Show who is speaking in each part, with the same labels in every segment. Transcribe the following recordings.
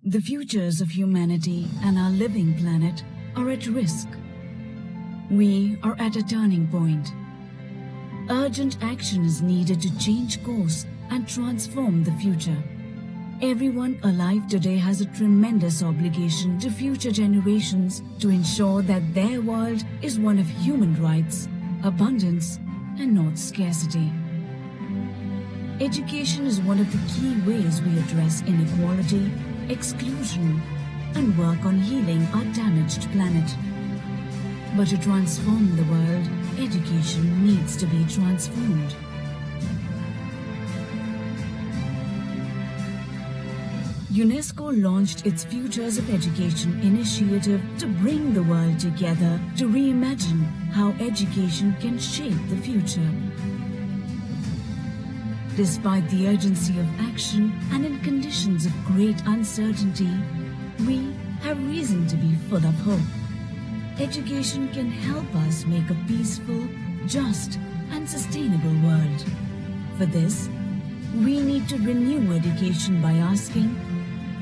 Speaker 1: The futures of humanity and our living planet are at risk. We are at a turning point. Urgent action is needed to change course and transform the future. Everyone alive today has a tremendous obligation to future generations to ensure that their world is one of human rights, abundance, and not scarcity. Education is one of the key ways we address inequality, exclusion, and work on healing our damaged planet. But to transform the world, education needs to be transformed. UNESCO launched its Futures of Education initiative to bring the world together to reimagine how education can shape the future. Despite the urgency of action and in conditions of great uncertainty, we have reason to be full of hope. Education can help us make a peaceful, just, and sustainable world. For this, we need to renew education by asking,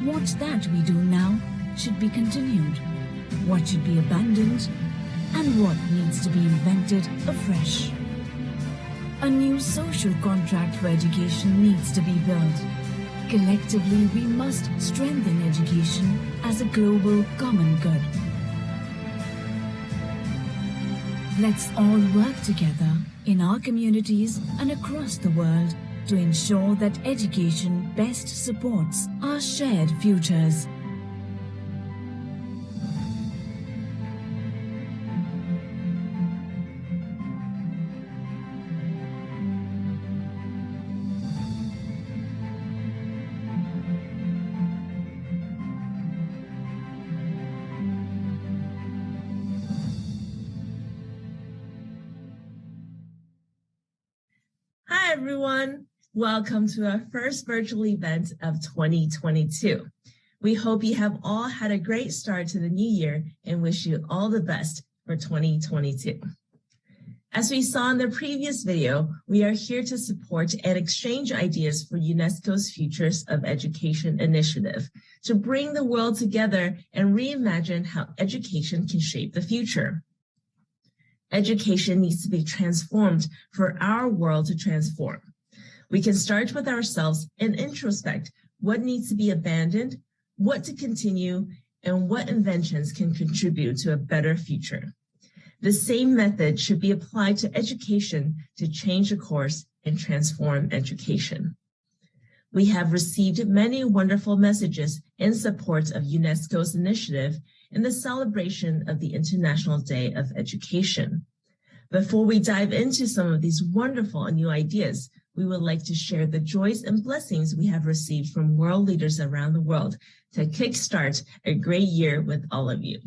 Speaker 1: what that we do now should be continued, what should be abandoned, and what needs to be invented afresh. A new social contract for education needs to be built. Collectively, we must strengthen education as a global common good. Let's all work together in our communities and across the world to ensure that education best supports our shared futures.
Speaker 2: Hi, everyone. Welcome to our first virtual event of 2022. We hope you have all had a great start to the new year and wish you all the best for 2022. As we saw in the previous video, we are here to support and exchange ideas for UNESCO's Futures of Education initiative to bring the world together and reimagine how education can shape the future. Education needs to be transformed for our world to transform. We can start with ourselves and introspect what needs to be abandoned, what to continue, and what inventions can contribute to a better future. The same method should be applied to education to change the course and transform education. We have received many wonderful messages in support of UNESCO's initiative in the celebration of the International Day of Education. Before we dive into some of these wonderful and new ideas, we would like to share the joys and blessings we have received from world leaders around the world to kickstart a great year with all of you.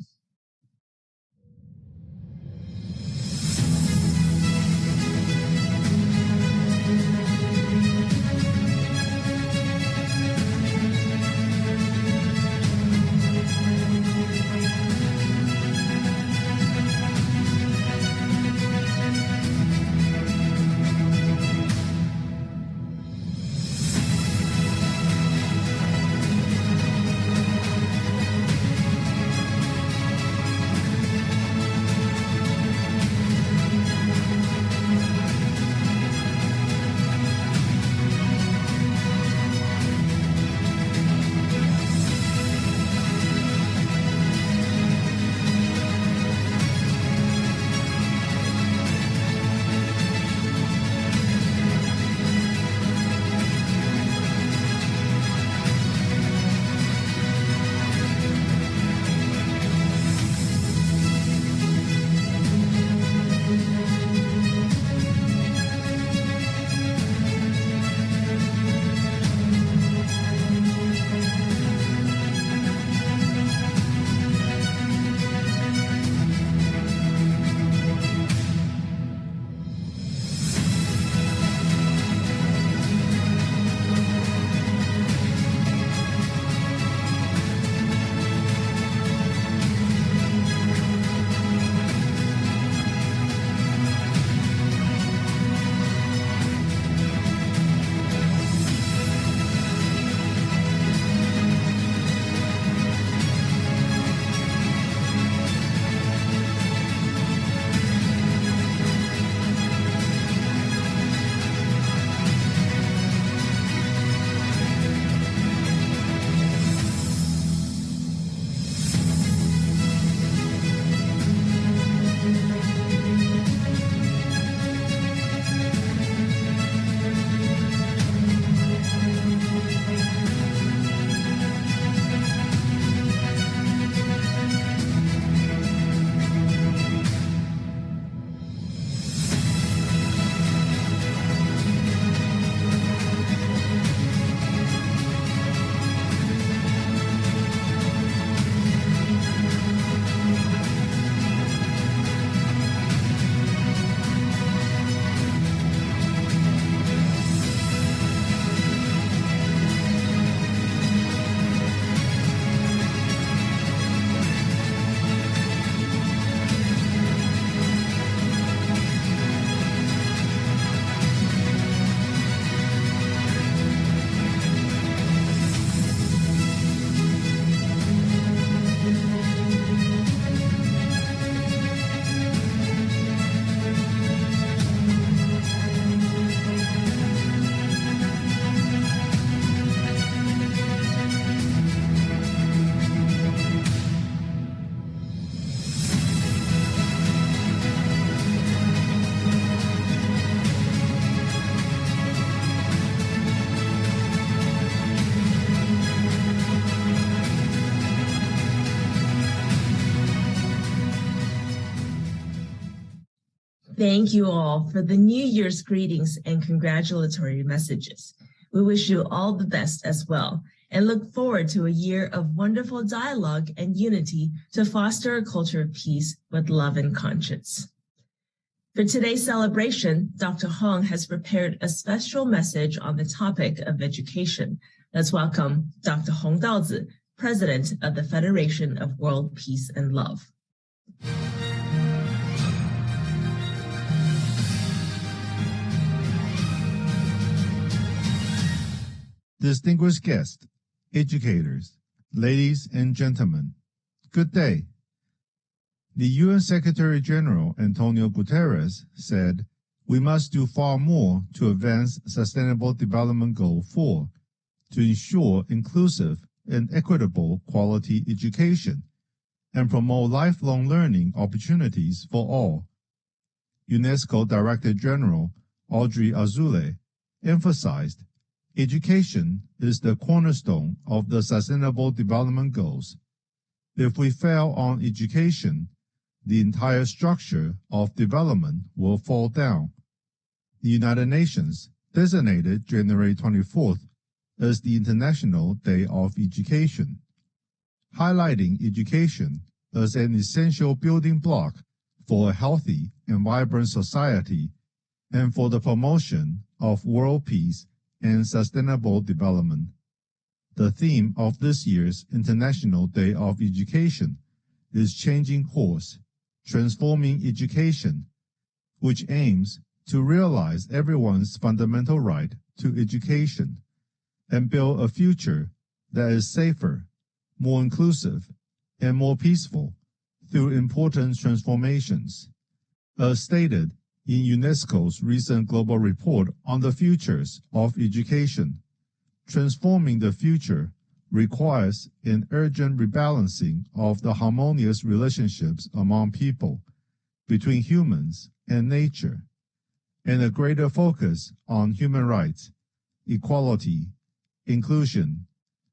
Speaker 2: Thank you all for the New Year's greetings and congratulatory messages. We wish you all the best as well and look forward to a year of wonderful dialogue and unity to foster a culture of peace with love and conscience. For today's celebration, Dr. Hong has prepared a special message on the topic of education. Let's welcome Dr. Hong Daozi, President of the Federation of World Peace and Love.
Speaker 3: Distinguished guests, educators, ladies and gentlemen, good day. The UN Secretary-General Antonio Guterres said, "We must do far more to advance Sustainable Development Goal 4 to ensure inclusive and equitable quality education and promote lifelong learning opportunities for all." UNESCO Director General Audrey Azoulay emphasized, education is the cornerstone of the Sustainable Development Goals. If we fail on education, the entire structure of development will fall down. The United Nations designated January 24th as the International Day of Education, highlighting education as an essential building block for a healthy and vibrant society and for the promotion of world peace and sustainable development. The theme of this year's International Day of Education is Changing Course, Transforming Education, which aims to realize everyone's fundamental right to education and build a future that is safer, more inclusive, and more peaceful through important transformations. As stated in UNESCO's recent global report on the futures of education, transforming the future requires an urgent rebalancing of the harmonious relationships among people, between humans and nature, and a greater focus on human rights, equality, inclusion,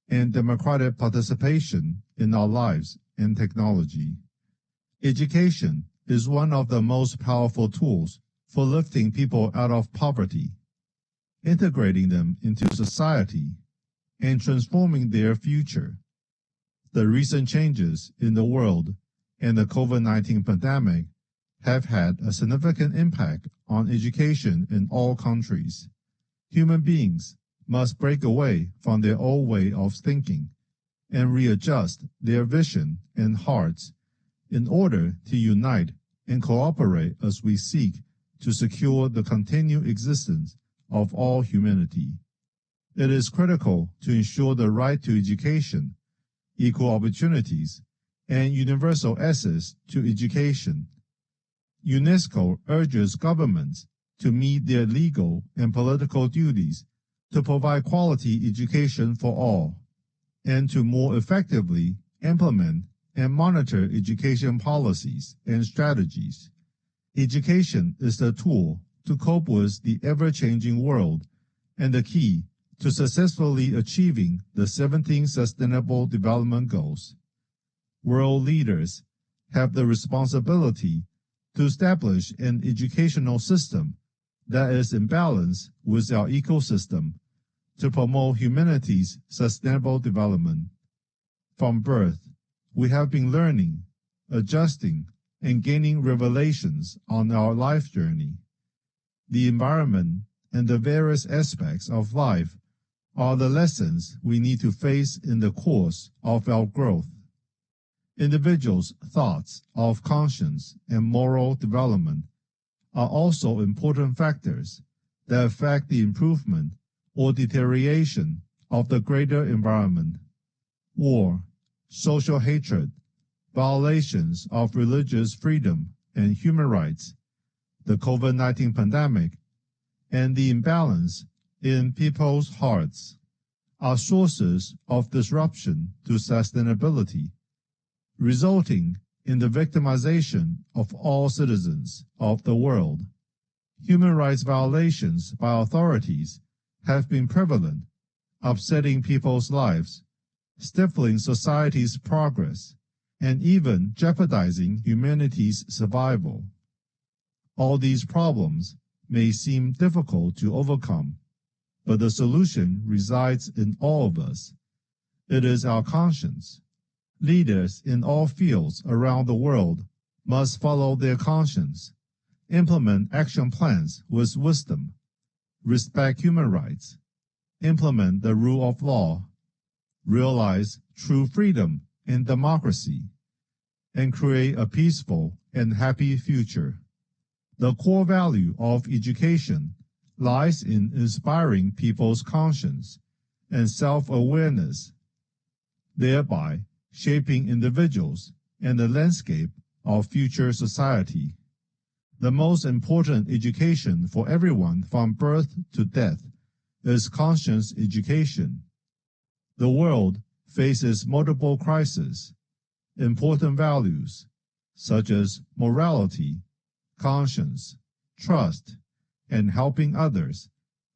Speaker 3: and democratic participation in our lives and technology. Education is one of the most powerful tools for lifting people out of poverty, integrating them into society, and transforming their future. The recent changes in the world and the COVID-19 pandemic have had a significant impact on education in all countries. Human beings must break away from their old way of thinking and readjust their vision and hearts in order to unite and cooperate as we seek to secure the continued existence of all humanity. It is critical to ensure the right to education, equal opportunities, and universal access to education. UNESCO urges governments to meet their legal and political duties to provide quality education for all, and to more effectively implement and monitor education policies and strategies. Education is the tool to cope with the ever-changing world and the key to successfully achieving the 17 Sustainable Development Goals. World leaders have the responsibility to establish an educational system that is in balance with our ecosystem to promote humanity's sustainable development. From birth, we have been learning, adjusting, and gaining revelations on our life journey. The environment and the various aspects of life are the lessons we need to face in the course of our growth. Individuals' thoughts of conscience and moral development are also important factors that affect the improvement or deterioration of the greater environment. War, social hatred, violations of religious freedom and human rights, the COVID-19 pandemic, and the imbalance in people's hearts are sources of disruption to sustainability, resulting in the victimization of all citizens of the world. Human rights violations by authorities have been prevalent, upsetting people's lives, stifling society's progress, and even jeopardizing humanity's survival. All these problems may seem difficult to overcome, but the solution resides in all of us. It is our conscience. Leaders in all fields around the world must follow their conscience, implement action plans with wisdom, respect human rights, implement the rule of law, realize true freedom and democracy, and create a peaceful and happy future. The core value of education lies in inspiring people's conscience and self-awareness, thereby shaping individuals and the landscape of future society. The most important education for everyone from birth to death is conscience education. The world faces multiple crises. Important values, such as morality, conscience, trust, and helping others,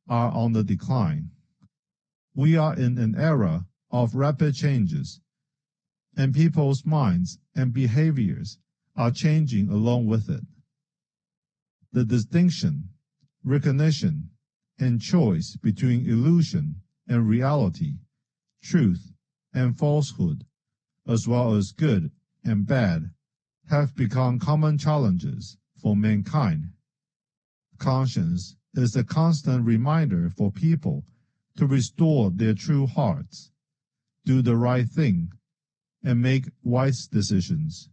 Speaker 3: are on the decline. We are in an era of rapid changes, and people's minds and behaviors are changing along with it. The distinction, recognition, and choice between illusion and reality, truth and falsehood, as well as good and bad, have become common challenges for mankind. Conscience is a constant reminder for people to restore their true hearts, do the right thing, and make wise decisions.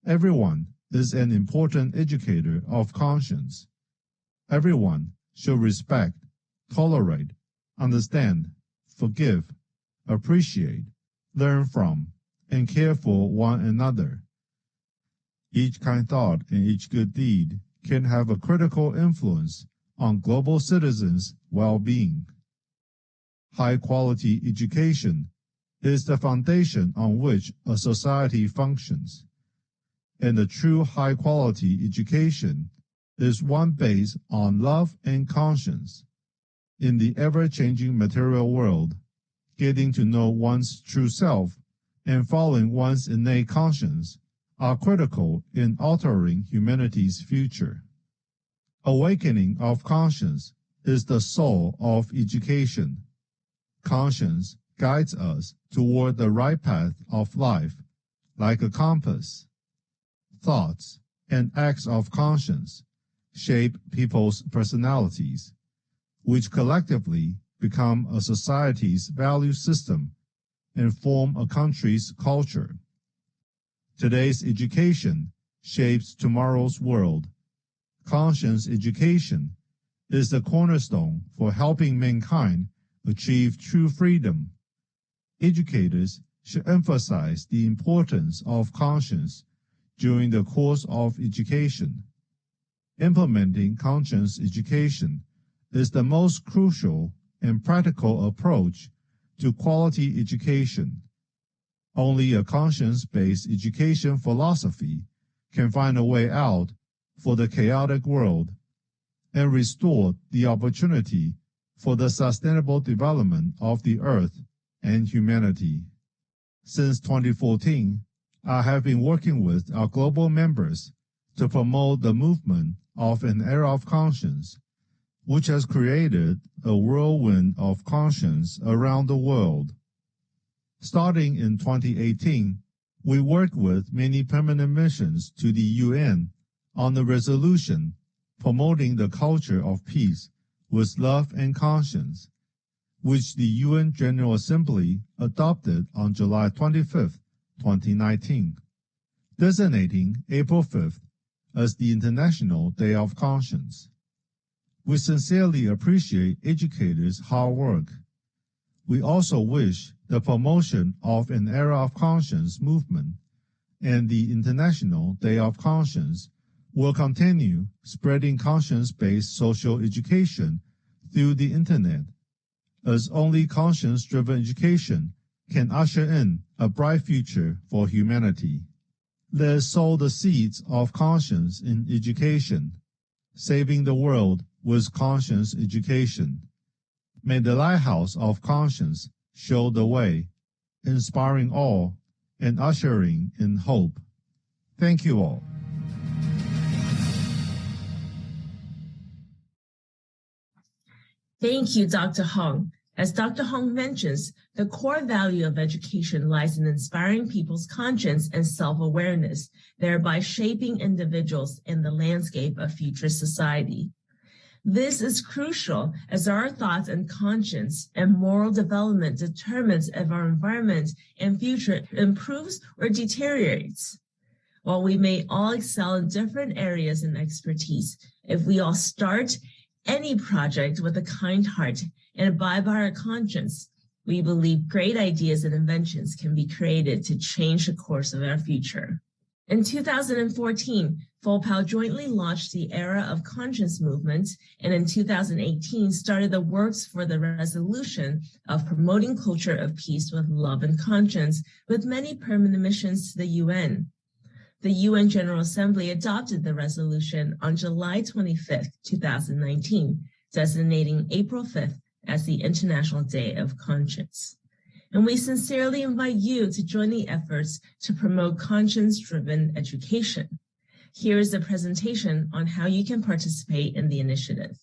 Speaker 3: Everyone is an important educator of conscience. Everyone should respect, tolerate, understand, forgive, appreciate, learn from, and care for one another. Each kind thought and each good deed can have a critical influence on global citizens' well-being. High-quality education is the foundation on which a society functions, and a true high-quality education is one based on love and conscience. In the ever-changing material world, getting to know one's true self and following one's innate conscience are critical in altering humanity's future. Awakening of conscience is the soul of education. Conscience guides us toward the right path of life, like a compass. Thoughts and acts of conscience shape people's personalities, which collectively become a society's value system and form a country's culture. Today's education shapes tomorrow's world. Conscience education is the cornerstone for helping mankind achieve true freedom. Educators should emphasize the importance of conscience during the course of education. Implementing conscience education is the most crucial and practical approach to quality education. Only a conscience-based education philosophy can find a way out for the chaotic world and restore the opportunity for the sustainable development of the earth and humanity. Since 2014, I have been working with our global members to promote the movement of an era of conscience, which has created a whirlwind of conscience around the world. Starting in 2018, we worked with many permanent missions to the UN on the resolution promoting the culture of peace with love and conscience, which the UN General Assembly adopted on July 25, 2019, designating April 5th as the International Day of Conscience. We sincerely appreciate educators' hard work. We also wish the promotion of an era of conscience movement and the International Day of Conscience will continue spreading conscience-based social education through the Internet, as only conscience-driven education can usher in a bright future for humanity. Let's sow the seeds of conscience in education, saving the world with conscience education. May the lighthouse of conscience show the way, inspiring all and ushering in hope. Thank you all.
Speaker 2: Thank you, Dr. Hong. As Dr. Hong mentions, the core value of education lies in inspiring people's conscience and self-awareness, thereby shaping individuals in the landscape of future society. This is crucial as our thoughts and conscience and moral development determines if our environment and future improves or deteriorates. While we may all excel in different areas and expertise, if we all start any project with a kind heart and abide by our conscience, we believe great ideas and inventions can be created to change the course of our future. In 2014, FOWPAL jointly launched the Era of Conscience movement, and in 2018 started the works for the resolution of promoting culture of peace with love and conscience, with many permanent missions to the UN. The UN General Assembly adopted the resolution on July 25, 2019, designating April 5th as the International Day of Conscience. And we sincerely invite you to join the efforts to promote conscience-driven education. Here is a presentation on how you can participate in the initiative.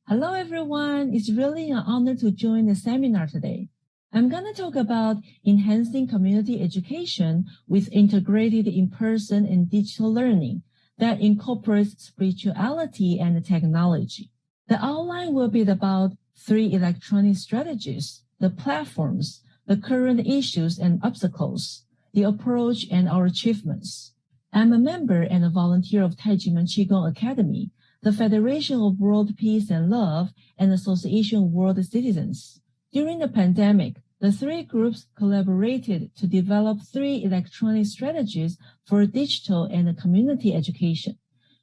Speaker 4: Hello, everyone. It's really an honor to join the seminar today. I'm going to talk about enhancing community education with integrated in-person and digital learning that incorporates spirituality and technology. The outline will be about 3 electronic strategies: the platforms, the current issues and obstacles, the approach, and our achievements. I'm a member and a volunteer of Taijimen Qigong Academy, the Federation of World Peace and Love, and Association of World Citizens. During the pandemic, the 3 groups collaborated to develop 3 electronic strategies for digital and community education,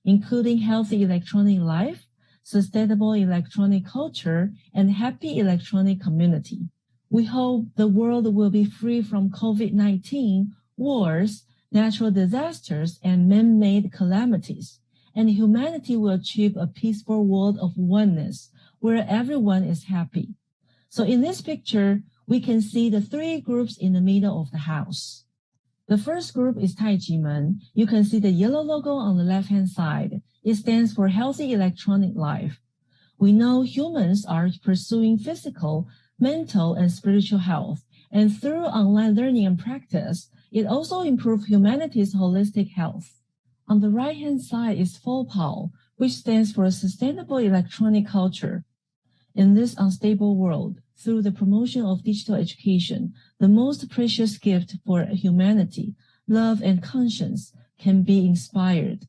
Speaker 4: including healthy electronic life, sustainable electronic culture, and happy electronic community. We hope the world will be free from COVID-19, wars, natural disasters, and man-made calamities, and humanity will achieve a peaceful world of oneness where everyone is happy. So in this picture, we can see the 3 groups in the middle of the house. The first group is Taijimen. You can see the yellow logo on the left-hand side. It stands for Healthy Electronic Life. We know humans are pursuing physical, mental, and spiritual health, and through online learning and practice, it also improves humanity's holistic health. On the right-hand side is FOWPAL, which stands for Sustainable Electronic Culture. In this unstable world, through the promotion of digital education, the most precious gift for humanity, love and conscience, can be inspired,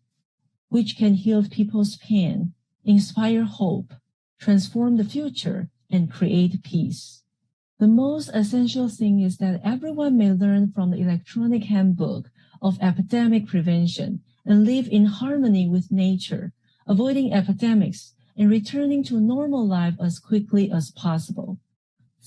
Speaker 4: which can heal people's pain, inspire hope, transform the future, and create peace. The most essential thing is that everyone may learn from the electronic handbook of epidemic prevention and live in harmony with nature, avoiding epidemics and returning to normal life as quickly as possible.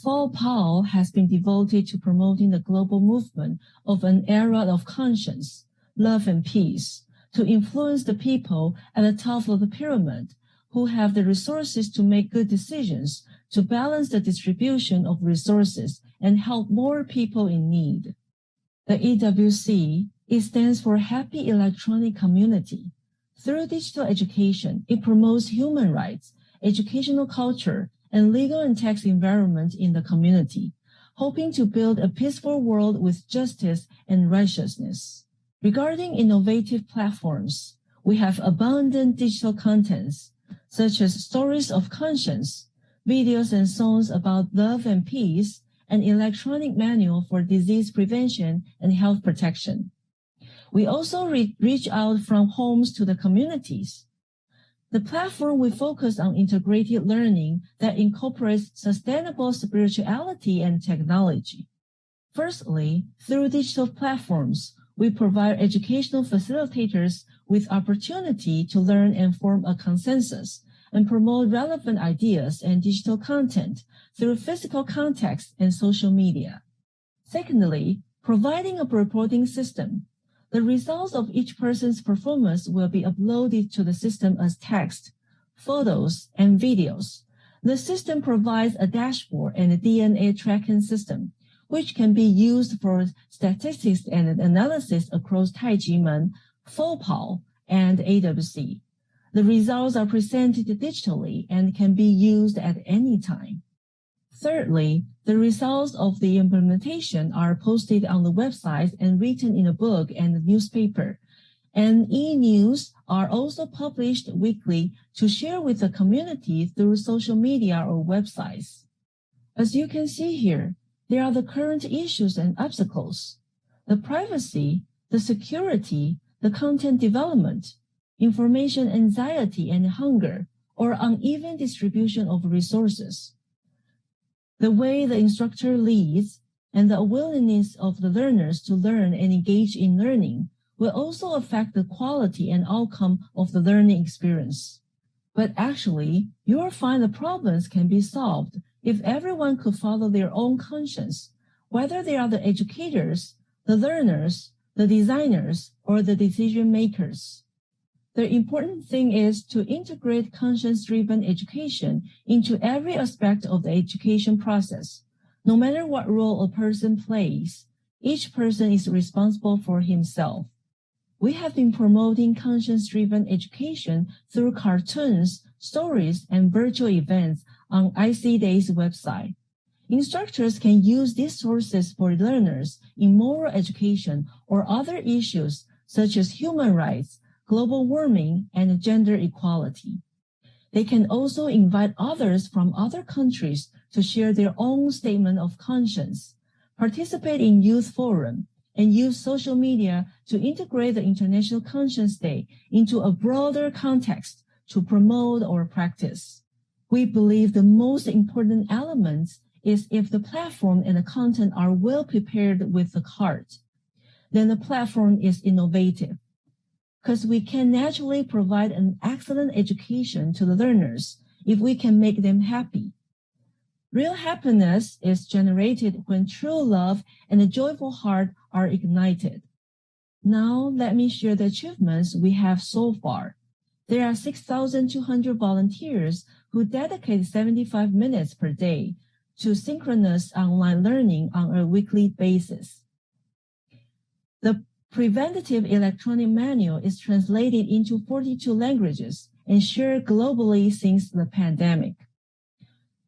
Speaker 4: FOWPAL has been devoted to promoting the global movement of an era of conscience, love, and peace, to influence the people at the top of the pyramid who have the resources to make good decisions, to balance the distribution of resources and help more people in need. The EWC, it stands for Happy Electronic Community. Through digital education, it promotes human rights, educational culture, and legal and tax environment in the community, hoping to build a peaceful world with justice and righteousness. Regarding innovative platforms, we have abundant digital contents, such as stories of conscience, videos and songs about love and peace, and electronic manual for disease prevention and health protection. We also reach out from homes to the communities. The platform will focus on integrated learning that incorporates sustainable spirituality and technology. Firstly, through digital platforms, we provide educational facilitators with opportunity to learn and form a consensus and promote relevant ideas and digital content through physical context and social media. Secondly, providing a reporting system. The results of each person's performance will be uploaded to the system as text, photos, and videos. The system provides a dashboard and a DNA tracking system, which can be used for statistics and analysis across Taijimen, FOWPAL, and AWC. The results are presented digitally and can be used at any time. Thirdly, the results of the implementation are posted on the website and written in a book and a newspaper. And e-news are also published weekly to share with the community through social media or websites. As you can see here, there are the current issues and obstacles: the privacy, the security, the content development, information anxiety and hunger, or uneven distribution of resources. The way the instructor leads and the willingness of the learners to learn and engage in learning will also affect the quality and outcome of the learning experience. But actually, you will find the problems can be solved if everyone could follow their own conscience, whether they are the educators, the learners, the designers, or the decision makers. The important thing is to integrate conscience-driven education into every aspect of the education process. No matter what role a person plays, each person is responsible for himself. We have been promoting conscience-driven education through cartoons, stories, and virtual events on ICDAY's website. Instructors can use these sources for learners in moral education or other issues such as human rights, global warming, and gender equality. They can also invite others from other countries to share their own statement of conscience, participate in youth forum, and use social media to integrate the International Conscience Day into a broader context to promote or practice. We believe the most important element is if the platform and the content are well prepared with the heart, then the platform is innovative, because we can naturally provide an excellent education to the learners if we can make them happy. Real happiness is generated when true love and a joyful heart are ignited. Now, let me share the achievements we have so far. There are 6,200 volunteers who dedicate 75 minutes per day to synchronous online learning on a weekly basis. The preventative electronic manual is translated into 42 languages and shared globally since the pandemic.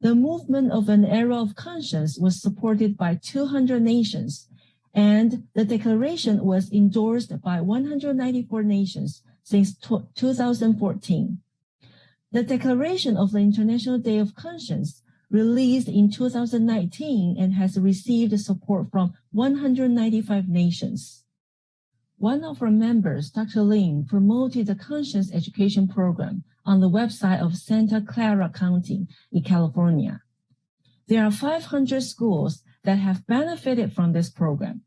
Speaker 4: The movement of an era of conscience was supported by 200 nations, and the declaration was endorsed by 194 nations since 2014. The Declaration of the International Day of Conscience, released in 2019 and has received support from 195 nations. One of our members, Dr. Lin, promoted the Conscience Education Program on the website of Santa Clara County in California. There are 500 schools that have benefited from this program.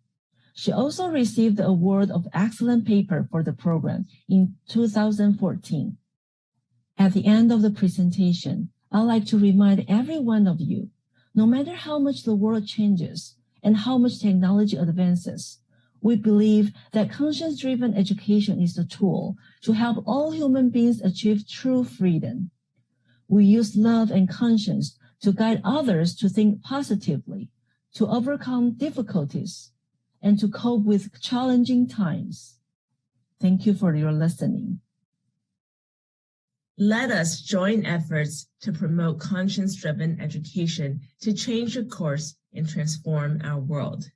Speaker 4: She also received the Award of Excellent Paper for the program in 2014. At the end of the presentation, I'd like to remind every one of you, no matter how much the world changes and how much technology advances, we believe that conscience-driven education is the tool to help all human beings achieve true freedom. We use love and conscience to guide others to think positively, to overcome difficulties, and to cope with challenging times. Thank you for your listening.
Speaker 2: Let us join efforts to promote conscience-driven education to change the course and transform our world.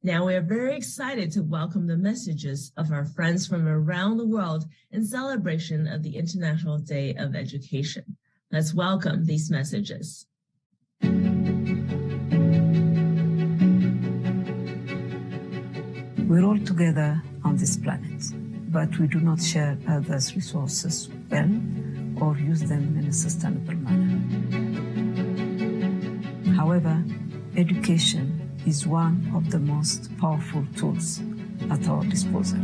Speaker 2: Now we are very excited to welcome the messages of our friends from around the world in celebration of the International Day of Education. Let's welcome these messages.
Speaker 5: We're all together on this planet, but we do not share others' resources well or use them in a sustainable manner. However, education is one of the most powerful tools at our disposal.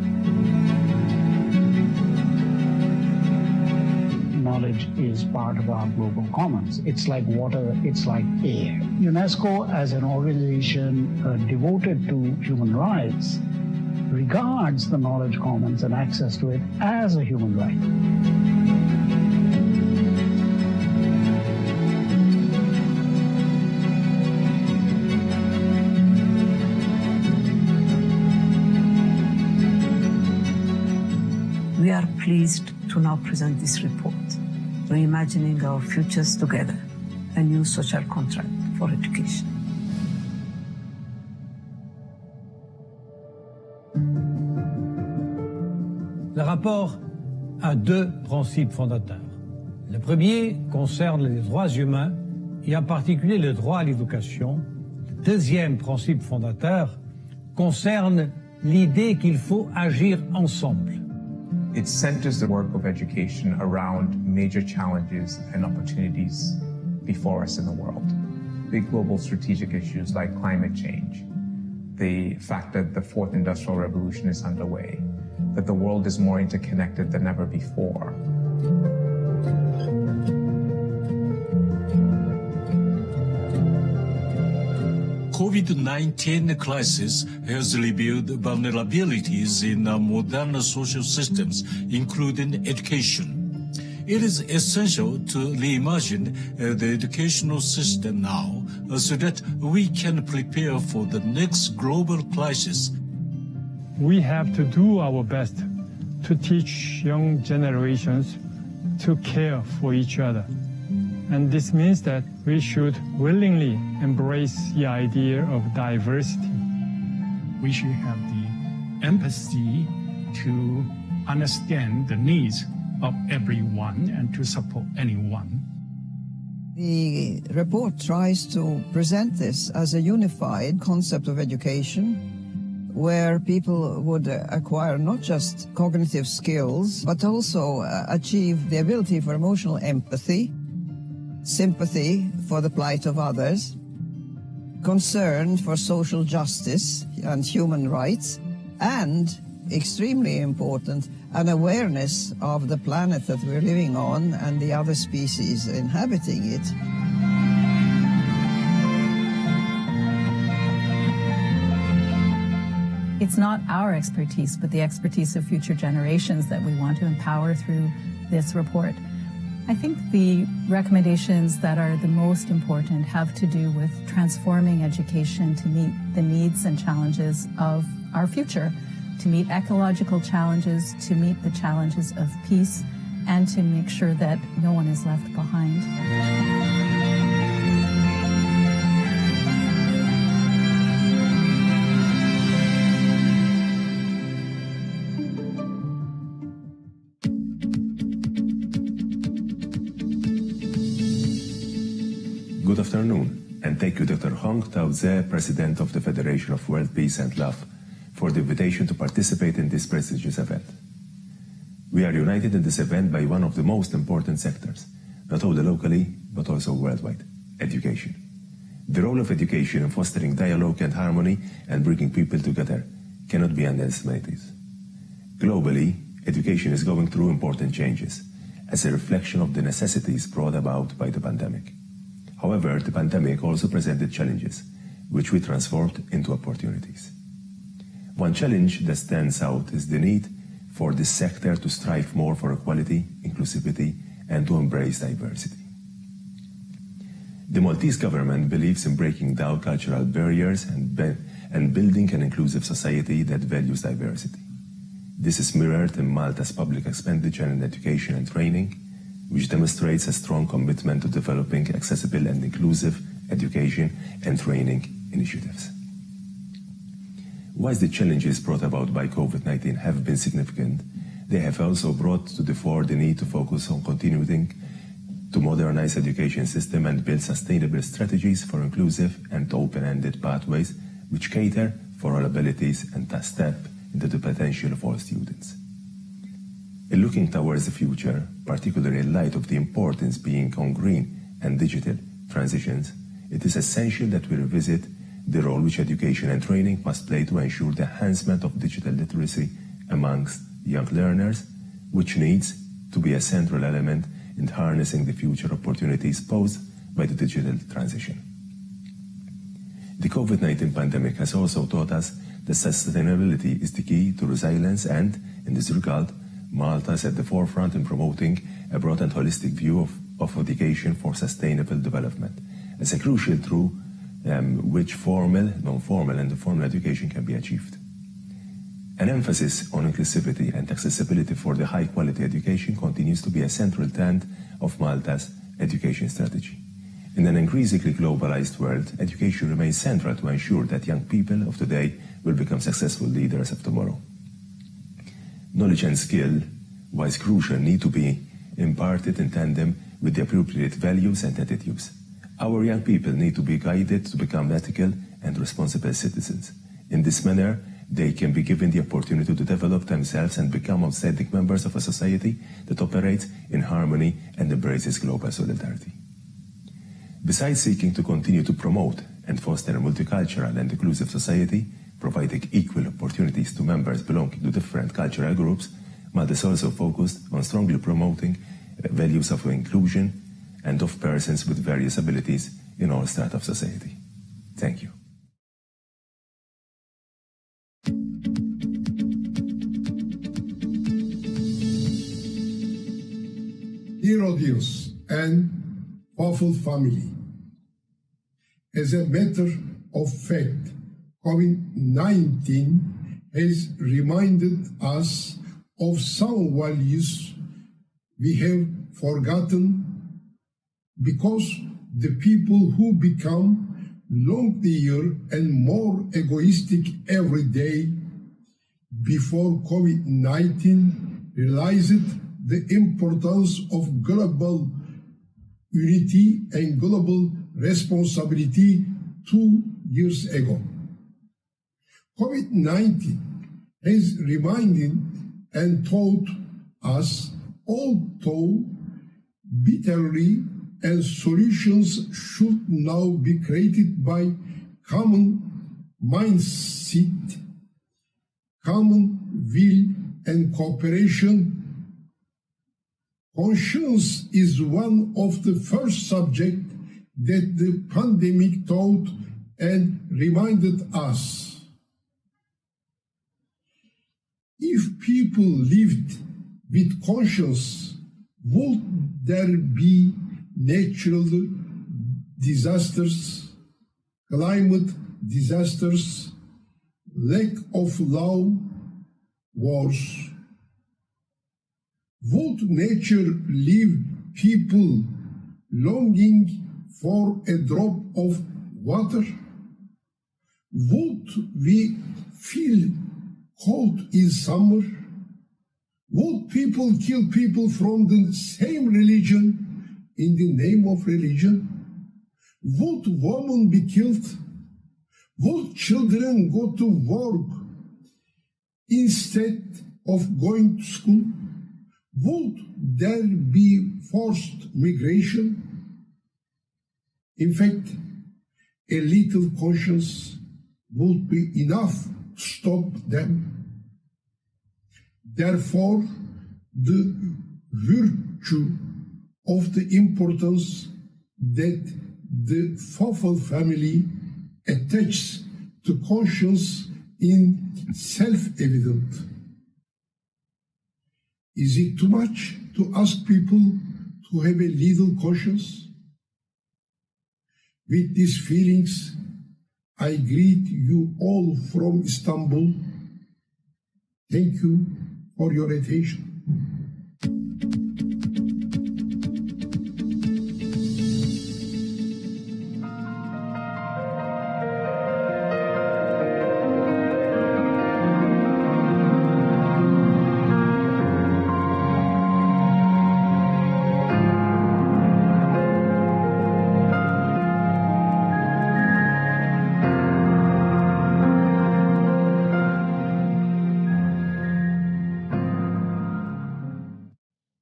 Speaker 6: Knowledge is part of our global commons. It's like water, it's like air. UNESCO, as an organization devoted to human rights, regards the knowledge commons and access to it as a human right.
Speaker 5: We are pleased to now present this report, Reimagining Our Futures Together, a new social contract for education.
Speaker 7: Le rapport a deux principes fondateurs. Le premier concerne les droits humains et en particulier le droit à l'éducation. Le deuxième principe fondateur concerne l'idée qu'il faut agir ensemble.
Speaker 8: It centers the work of education around major challenges and opportunities before us in the world. Big global strategic issues like climate change, the fact that the fourth industrial revolution is underway, that the world is more interconnected than ever before.
Speaker 9: COVID-19 crisis has revealed vulnerabilities in modern social systems, including education. It is essential to reimagine the educational system now so that we can prepare for the next global crisis.
Speaker 10: We have to do our best to teach young generations to care for each other. And this means that we should willingly embrace the idea of diversity.
Speaker 11: We should have the empathy to understand the needs of everyone and to support anyone.
Speaker 12: The report tries to present this as a unified concept of education, where people would acquire not just cognitive skills, but also achieve the ability for emotional empathy, sympathy for the plight of others, concern for social justice and human rights, and, extremely important, an awareness of the planet that we're living on and the other species inhabiting it.
Speaker 13: It's not our expertise, but the expertise of future generations that we want to empower through this report. I think the recommendations that are the most important have to do with transforming education to meet the needs and challenges of our future, to meet ecological challenges, to meet the challenges of peace, and to make sure that no one is left behind.
Speaker 14: Good afternoon, and thank you, Dr. Hong Tao-Ze, President of the Federation of World Peace and Love, for the invitation to participate in this prestigious event. We are united in this event by one of the most important sectors, not only locally, but also worldwide: education. The role of education in fostering dialogue and harmony and bringing people together cannot be underestimated. Globally, education is going through important changes as a reflection of the necessities brought about by the pandemic. However, the pandemic also presented challenges, which we transformed into opportunities. One challenge that stands out is the need for this sector to strive more for equality, inclusivity, and to embrace diversity. The Maltese government believes in breaking down cultural barriers and building an inclusive society that values diversity. This is mirrored in Malta's public expenditure in education and training, which demonstrates a strong commitment to developing accessible and inclusive education and training initiatives. Whilst the challenges brought about by COVID-19 have been significant, they have also brought to the fore the need to focus on continuing to modernize education system and build sustainable strategies for inclusive and open-ended pathways which cater for all abilities and thus step into the potential of all students. In looking towards the future, particularly in light of the importance being on green and digital transitions, it is essential that we revisit the role which education and training must play to ensure the enhancement of digital literacy amongst young learners, which needs to be a central element in harnessing the future opportunities posed by the digital transition. The COVID-19 pandemic has also taught us that sustainability is the key to resilience, and, in this regard, Malta is at the forefront in promoting a broad and holistic view of education for sustainable development as a crucial through which formal, non-formal, and informal education can be achieved. An emphasis on inclusivity and accessibility for the high-quality education continues to be a central tenet of Malta's education strategy. In an increasingly globalized world, education remains central to ensure that young people of today will become successful leaders of tomorrow. Knowledge and skill, while crucial, need to be imparted in tandem with the appropriate values and attitudes. Our young people need to be guided to become ethical and responsible citizens. In this manner, they can be given the opportunity to develop themselves and become outstanding members of a society that operates in harmony and embraces global solidarity. Besides seeking to continue to promote and foster a multicultural and inclusive society, providing equal opportunities to members belonging to different cultural groups, Malta is also focused on strongly promoting values of inclusion and of persons with various abilities in all strata of society. Thank you.
Speaker 15: Dear audience and FOWPAL family, as a matter of fact, COVID-19 has reminded us of some values we have forgotten because the people who become lonelier and more egoistic every day before COVID-19 realized the importance of global unity and global responsibility 2 years ago. COVID-19 has reminded and taught us, although bitterly, and solutions should now be created by common mindset, common will, and cooperation. Conscience is one of the first subjects that the pandemic taught and reminded us. If people lived with conscience, would there be natural disasters, climate disasters, lack of law, wars? Would nature leave people longing for a drop of water? Would we feel cold in summer? Would people kill people from the same religion in the name of religion? Would women be killed? Would children go to work instead of going to school? Would there be forced migration? In fact, a little conscience would be enough to stop them. Therefore, the virtue of the importance that the FOWPAL family attaches to conscience is self-evident. Is it too much to ask people to have a little conscience? With these feelings, I greet you all from Istanbul. Thank you for your attention.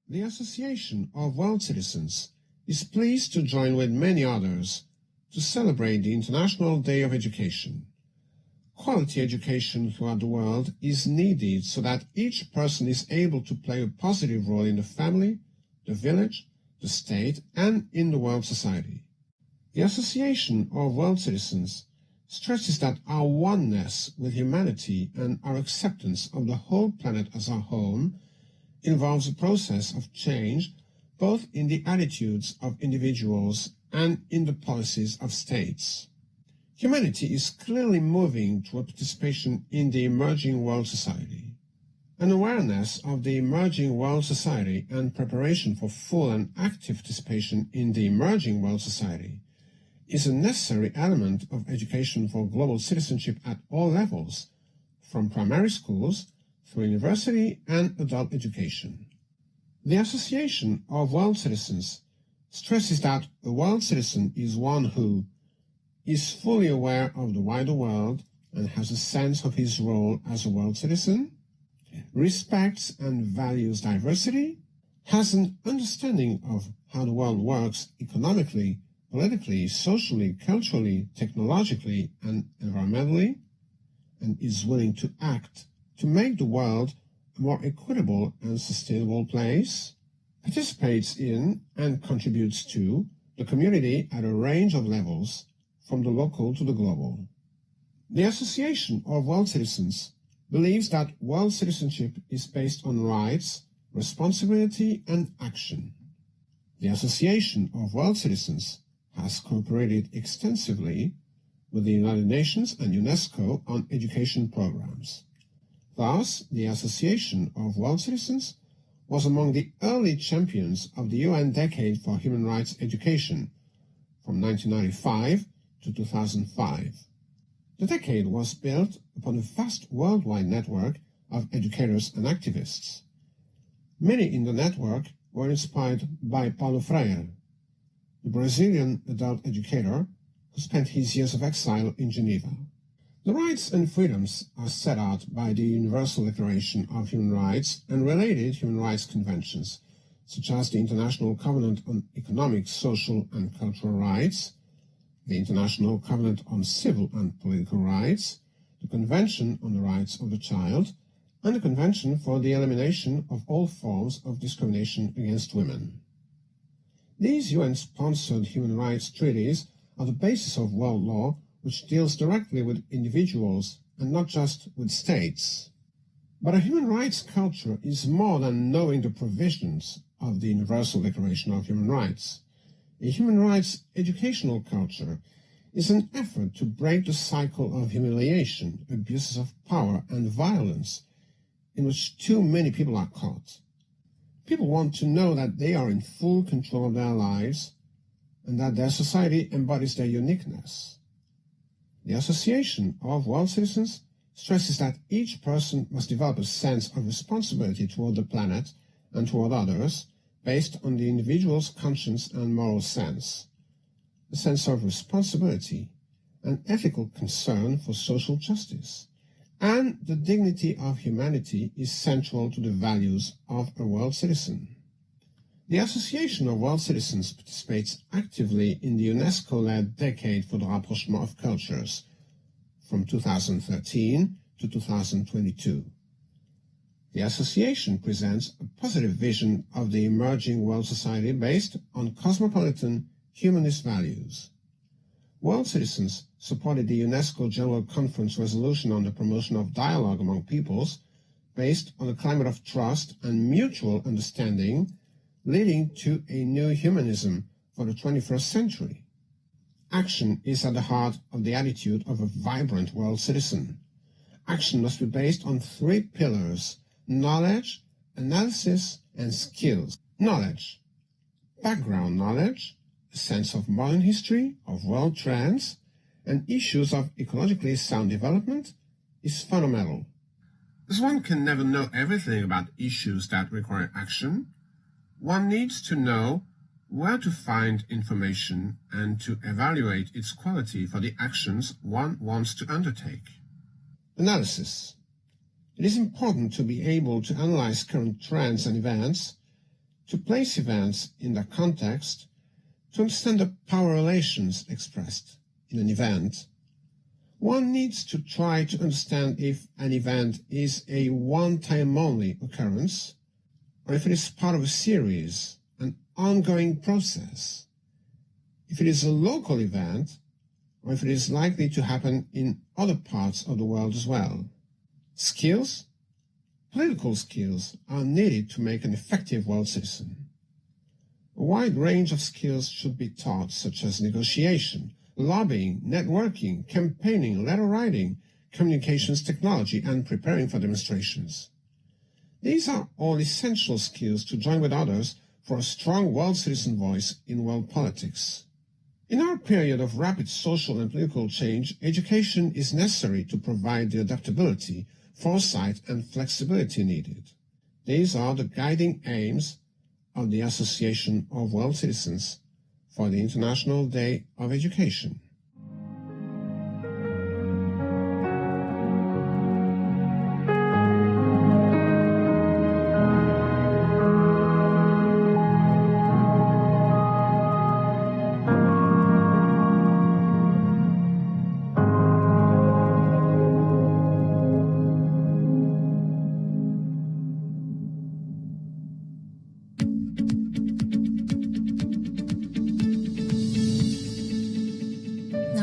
Speaker 16: The Association of World Citizens is pleased to join with many others to celebrate the International Day of Education. Quality education throughout the world is needed so that each person is able to play a positive role in the family, the village, the state, and in the world society. The Association of World Citizens stresses that our oneness with humanity and our acceptance of the whole planet as our home involves a process of change both in the attitudes of individuals and in the policies of states. Humanity is clearly moving toward participation in the emerging world society. An awareness of the emerging world society and preparation for full and active participation in the emerging world society is a necessary element of education for global citizenship at all levels, from primary schools through university and adult education. The Association of World Citizens stresses that a world citizen is one who is fully aware of the wider world and has a sense of his role as a world citizen, respects and values diversity, has an understanding of how the world works economically, politically, socially, culturally, technologically, and environmentally, and is willing to act to make the world a more equitable and sustainable place, participates in and contributes to the community at a range of levels, from the local to the global. The Association of World Citizens believes that world citizenship is based on rights, responsibility, and action. The Association of World Citizens has cooperated extensively with the United Nations and UNESCO on education programs. Thus, the Association of World Citizens was among the early champions of the UN Decade for Human Rights Education from 1995 to 2005. The decade was built upon a vast worldwide network of educators and activists. Many in the network were inspired by Paulo Freire, the Brazilian adult educator who spent his years of exile in Geneva. The rights and freedoms are set out by the Universal Declaration of Human Rights and related human rights conventions, such as the International Covenant on Economic, Social, and Cultural Rights, the International Covenant on Civil and Political Rights, the Convention on the Rights of the Child, and the Convention for the Elimination of All Forms of Discrimination against Women. These UN-sponsored human rights treaties are the basis of world law, which deals directly with individuals and not just with states. But a human rights culture is more than knowing the provisions of the Universal Declaration of Human Rights. A human rights educational culture is an effort to break the cycle of humiliation, abuses of power, and violence in which too many people are caught. People want to know that they are in full control of their lives and that their society embodies their uniqueness. The Association of World Citizens stresses that each person must develop a sense of responsibility toward the planet and toward others, based on the individual's conscience and moral sense, a sense of responsibility, an ethical concern for social justice, and the dignity of humanity is central to the values of a world citizen. The Association of World Citizens participates actively in the UNESCO-led Decade for the Rapprochement of Cultures from 2013 to 2022. The association presents a positive vision of the emerging world society based on cosmopolitan humanist values. World Citizens supported the UNESCO General Conference resolution on the promotion of dialogue among peoples based on a climate of trust and mutual understanding, leading to a new humanism for the 21st century. Action is at the heart of the attitude of a vibrant world citizen. Action must be based on 3 pillars: knowledge, analysis, and skills. Knowledge. Background knowledge, a sense of modern history, of world trends, and issues of ecologically sound development is fundamental. As one can never know everything about issues that require action, one needs to know where to find information and to evaluate its quality for the actions one wants to undertake. Analysis. It is important to be able to analyze current trends and events, to place events in their context, to understand the power relations expressed in an event. One needs to try to understand if an event is a one-time only occurrence, or if it is part of a series, an ongoing process, if it is a local event, or if it is likely to happen in other parts of the world as well. Skills, political skills, are needed to make an effective world citizen. A wide range of skills should be taught, such as negotiation, lobbying, networking, campaigning, letter writing, communications technology, and preparing for demonstrations. These are all essential skills to join with others for a strong world citizen voice in world politics. In our period of rapid social and political change, education is necessary to provide the adaptability, foresight, and flexibility needed. These are the guiding aims of the Association of World Citizens for the International Day of Education.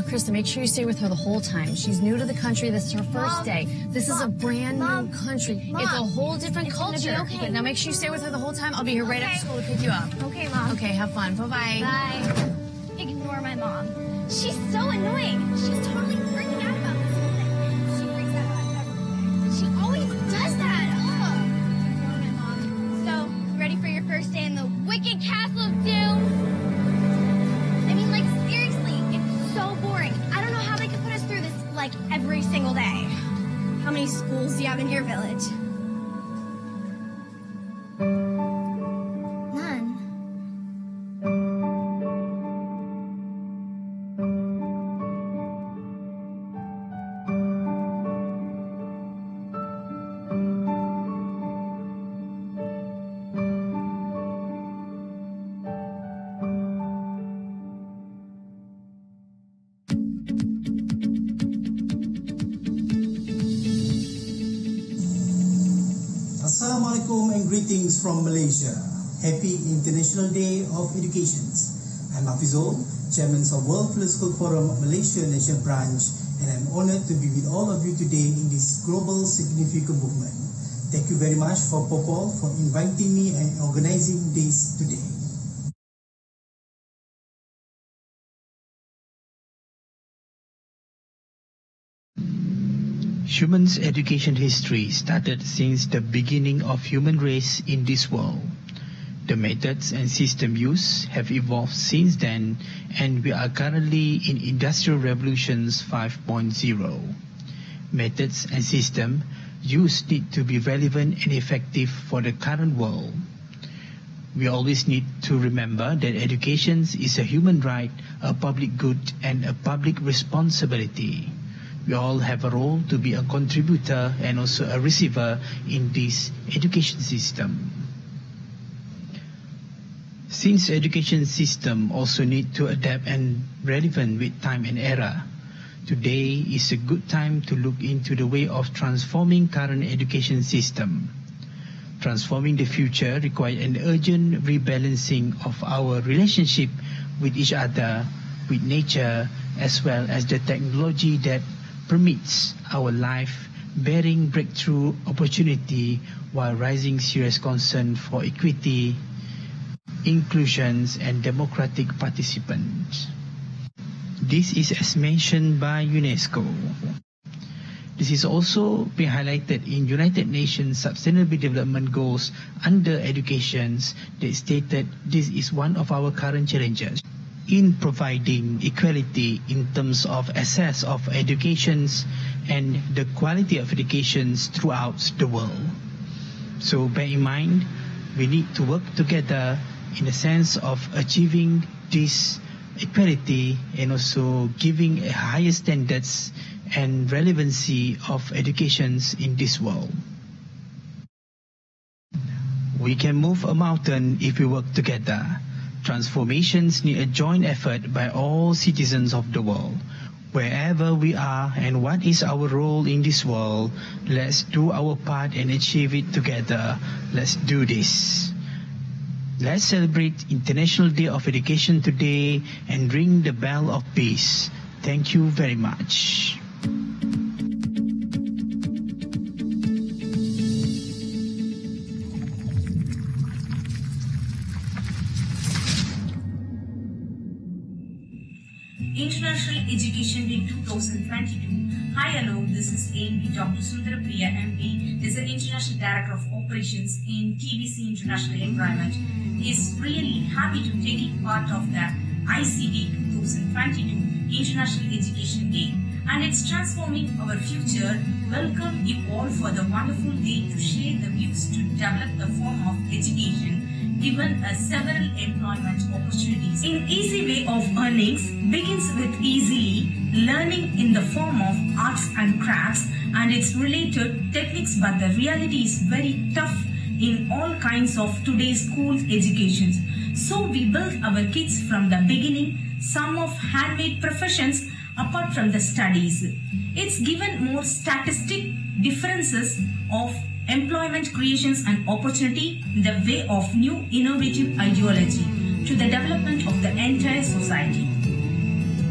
Speaker 17: Krista, make sure you stay with her the whole time. She's new to the country. This is her first day. This is a brand new country. It's a whole different culture.
Speaker 18: Okay.
Speaker 17: But now make sure you stay with her the whole time. I'll be here right after school to pick you up.
Speaker 18: Okay, Mom.
Speaker 17: Okay, have fun. Bye-bye.
Speaker 18: Bye. Ignore my mom. She's so annoying. She's totally freaking out about this whole thing. She freaks out about everything. She always does that. Ugh. Ignore my mom. So, ready for your first day in the Wicked Castle of Doom? I mean, like, seriously, it's so boring. I don't know how they could put us through this, like, every single day. How many schools do you have in your village? None.
Speaker 19: Assalamualaikum and greetings from Malaysia. Happy International Day of Education. I'm Hafizul, Chairman of World Political Forum Malaysia National Branch, and I'm honored to be with all of you today in this global significant movement. Thank you very much for FOWPAL for inviting me and organizing this today.
Speaker 20: Human's education history started since the beginning of human race in this world. The methods and system used have evolved since then, and we are currently in Industrial Revolutions 5.0. Methods and system used need to be relevant and effective for the current world. We always need to remember that education is a human right, a public good, and a public responsibility. We all have a role to be a contributor and also a receiver in this education system. Since education system also need to adapt and relevant with time and era, today is a good time to look into the way of transforming current education system. Transforming the future requires an urgent rebalancing of our relationship with each other, with nature, as well as the technology that permits our life bearing breakthrough opportunity while raising serious concern for equity, inclusions, and democratic participants. This is as mentioned by UNESCO. This is also been highlighted in United Nations Sustainable Development Goals under education that stated this is one of our current challenges in providing equality in terms of access of educations and the quality of educations throughout the world. So bear in mind, we need to work together in the sense of achieving this equality and also giving a higher standards and relevancy of educations in this world. We can move a mountain if we work together. Transformations need a joint effort by all citizens of the world. Wherever we are and what is our role in this world, let's do our part and achieve it together. Let's do this. Let's celebrate International Day of Education today and ring the bell of peace. Thank you very much.
Speaker 21: International Education Day 2022. Hi, hello, this is AMB Dr. Sundarapriya MB, is the International Director of Operations in TBC International Environment. Is really happy to take part of the ICDAY 2022 International Education Day, and it's transforming our future. Welcome you all for the wonderful day to share the views to develop the form of education given several employment opportunities. An easy way of earnings begins with easily learning in the form of arts and crafts and its related techniques, but the reality is very tough in all kinds of today's school educations. So we build our kids from the beginning, some of handmade professions apart from the studies. It's given more statistic differences of employment creations and opportunity in the way of new innovative ideology to the development of the entire society.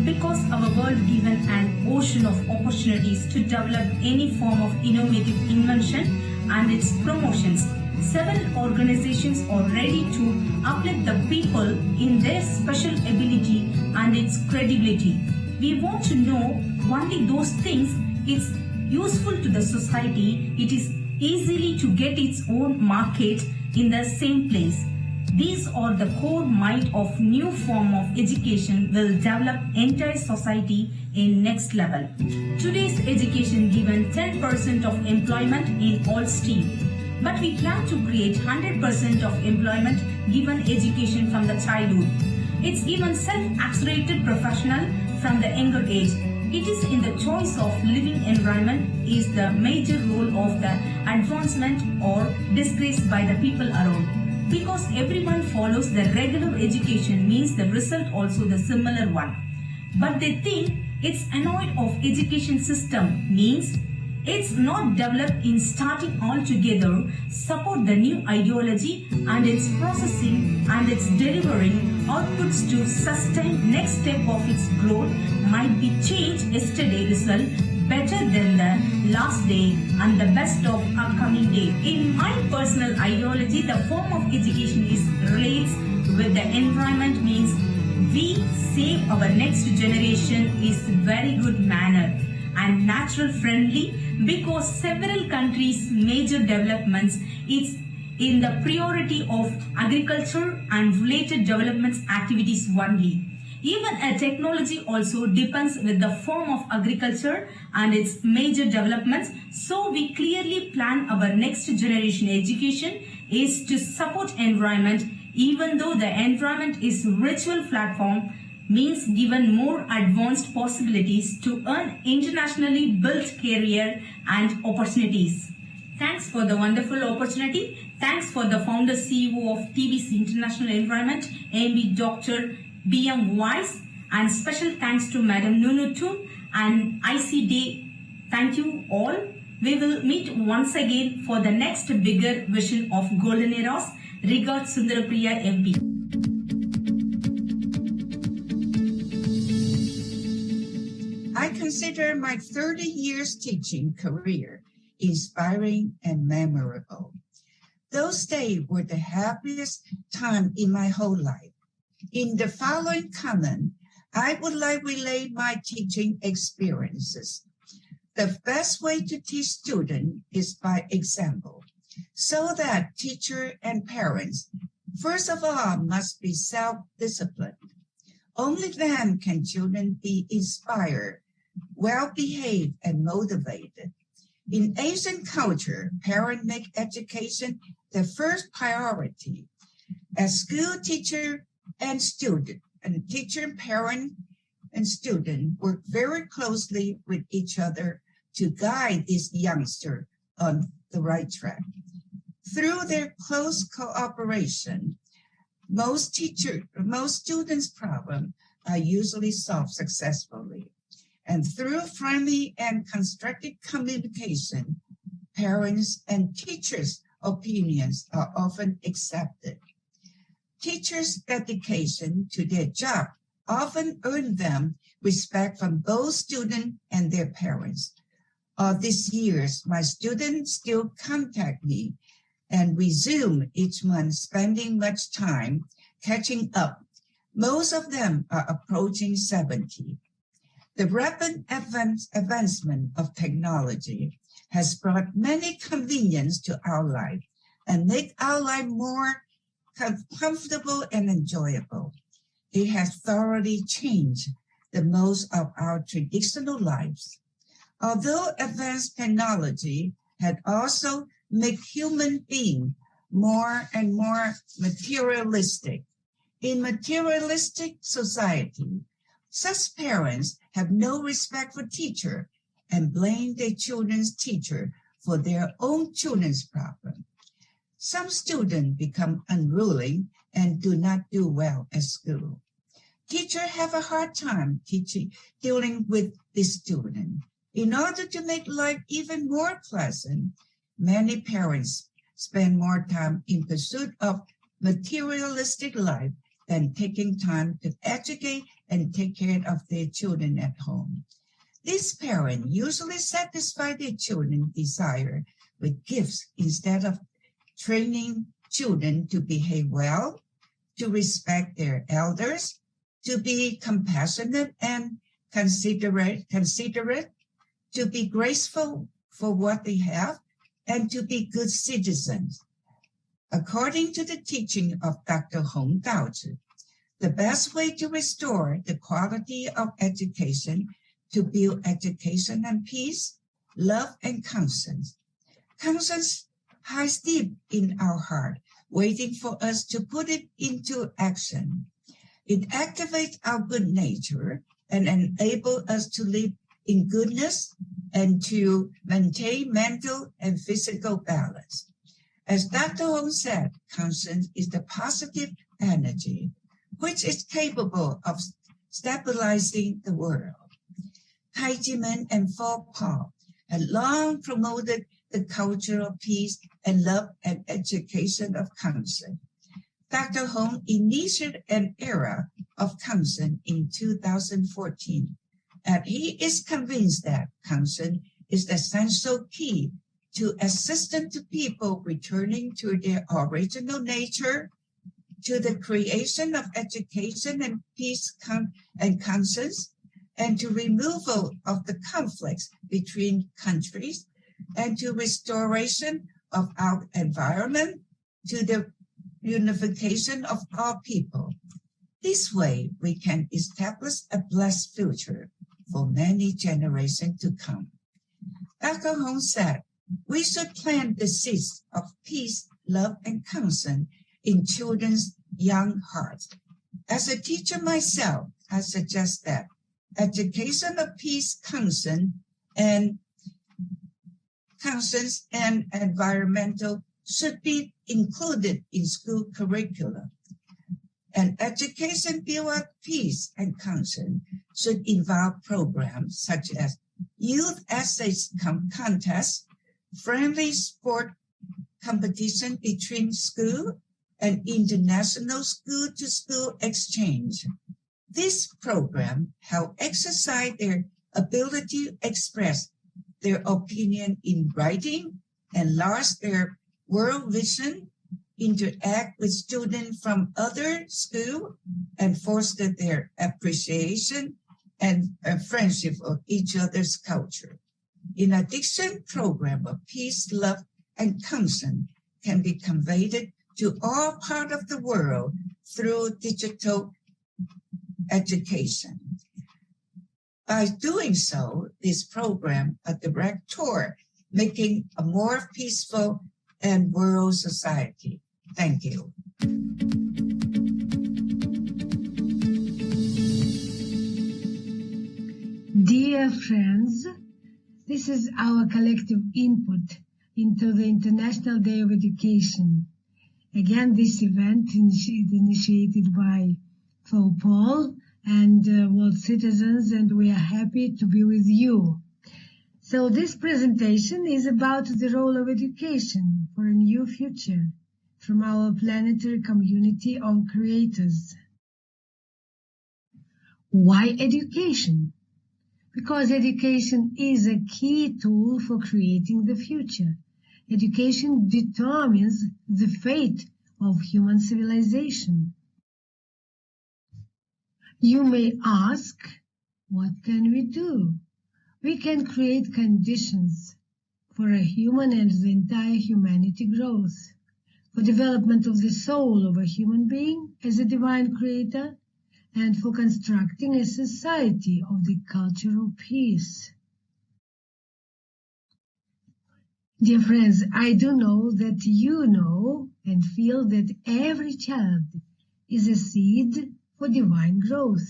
Speaker 21: Because our world given an ocean of opportunities to develop any form of innovative invention and its promotions, several organizations are ready to uplift the people in their special ability and its credibility. We want to know only those things it's useful to the society, it is easily to get its own market in the same place. These are the core might of new form of education will develop entire society in next level. Today's education given 10% of employment in all stream, but we plan to create 100% of employment given education from the childhood. It's even self-accelerated professional from the younger age. It is in the choice of living environment is the major role of the advancement or disgrace by the people around. Because everyone follows the regular education means the result also the similar one. But they think it's annoyed of education system means it's not developed in starting all together, support the new ideology and its processing and its delivering outputs to sustain next step of its growth might be changed yesterday result better than the last day and the best of upcoming day. In my personal ideology, the form of education is relates with the environment means we save our next generation is very good manner and natural friendly because several countries' major developments is in the priority of agriculture and related developments activities only. Even a technology also depends with the form of agriculture and its major developments. So we clearly plan our next generation education is to support environment even though the environment is virtual platform means given more advanced possibilities to earn internationally built career and opportunities. Thanks for the wonderful opportunity. Thanks for the founder CEO of TBC International Environment, AMB Dr. B.M. Weiss, and special thanks to Madam Nunu Tun and ICDAY. Thank you all. We will meet once again for the next bigger vision of Golden Eras. Regards, Sundarapriya MP.
Speaker 22: I consider my 30 years teaching career inspiring and memorable. Those days were the happiest time in my whole life. In the following comment, I would like to relate my teaching experiences. The best way to teach students is by example, so that teacher and parents, first of all, must be self-disciplined. Only then can children be inspired, well-behaved, and motivated. In Asian culture, parents make education their first priority. As school teacher and student, and teacher, parent, and student work very closely with each other to guide these youngsters on the right track. Through their close cooperation, most students' problems are usually solved successfully. And through friendly and constructive communication, parents and teachers' opinions are often accepted. Teachers' dedication to their job often earn them respect from both students and their parents. All these years, my students still contact me and resume each month spending much time catching up. Most of them are approaching 70. The rapid advancement of technology has brought many convenience to our life and make our life more comfortable and enjoyable. It has thoroughly changed the most of our traditional lives. Although advanced technology had also made human beings more and more materialistic. In materialistic society, such parents have no respect for teacher and blame their children's teacher for their own children's problem. Some students become unruly and do not do well at school. Teachers have a hard time dealing with the student. In order to make life even more pleasant, many parents spend more time in pursuit of materialistic life than taking time to educate and take care of their children at home. These parents usually satisfy their children's desire with gifts instead of training children to behave well, to respect their elders, to be compassionate and considerate, to be graceful for what they have, and to be good citizens. According to the teaching of Dr. Hong Daozhi, the best way to restore the quality of education to build education and peace, love and conscience. Conscience hides deep in our heart, waiting for us to put it into action. It activates our good nature and enables us to live in goodness and to maintain mental and physical balance. As Dr. Hong said, conscience is the positive energy which is capable of stabilizing the world. Taijimen and FOWPAL had long promoted the culture of peace and love and education of conscience. Dr. Hong initiated an era of conscience in 2014, and he is convinced that conscience is the essential key to assistance to people returning to their original nature, to the creation of education and peace and conscience, and to removal of the conflicts between countries, and to restoration of our environment, to the unification of all people. This way, we can establish a blessed future for many generations to come. Dr. Hong said, we should plant the seeds of peace, love, and conscience in children's young hearts. As a teacher myself, I suggest that education of peace, conscience, and environmental should be included in school curricula. And education built on peace and conscience should involve programs such as youth essays contests, friendly sport competition between school, and international school-to-school exchange. This program help exercise their ability to express their opinion in writing, enlarge their world vision, interact with students from other schools, and foster their appreciation and friendship of each other's culture. In addition, program of peace, love, and conscience can be conveyed to all parts of the world through digital education. By doing so, this program a direct toward making a more peaceful and world society. Thank you.
Speaker 1: Dear friends, this is our collective input into the International Day of Education. Again, this event initiated by FOWPAL and World Citizens, and we are happy to be with you. So this presentation is about the role of education for a new future from our planetary community of creators. Why education? Because education is a key tool for creating the future. Education determines the fate of human civilization. You may ask, What can we do? We can create conditions for a human and the entire humanity growth, for development of the soul of a human being as a divine creator, and for constructing a society of the culture of peace. Dear friends, I do know that you know and feel that every child is a seed for divine growth.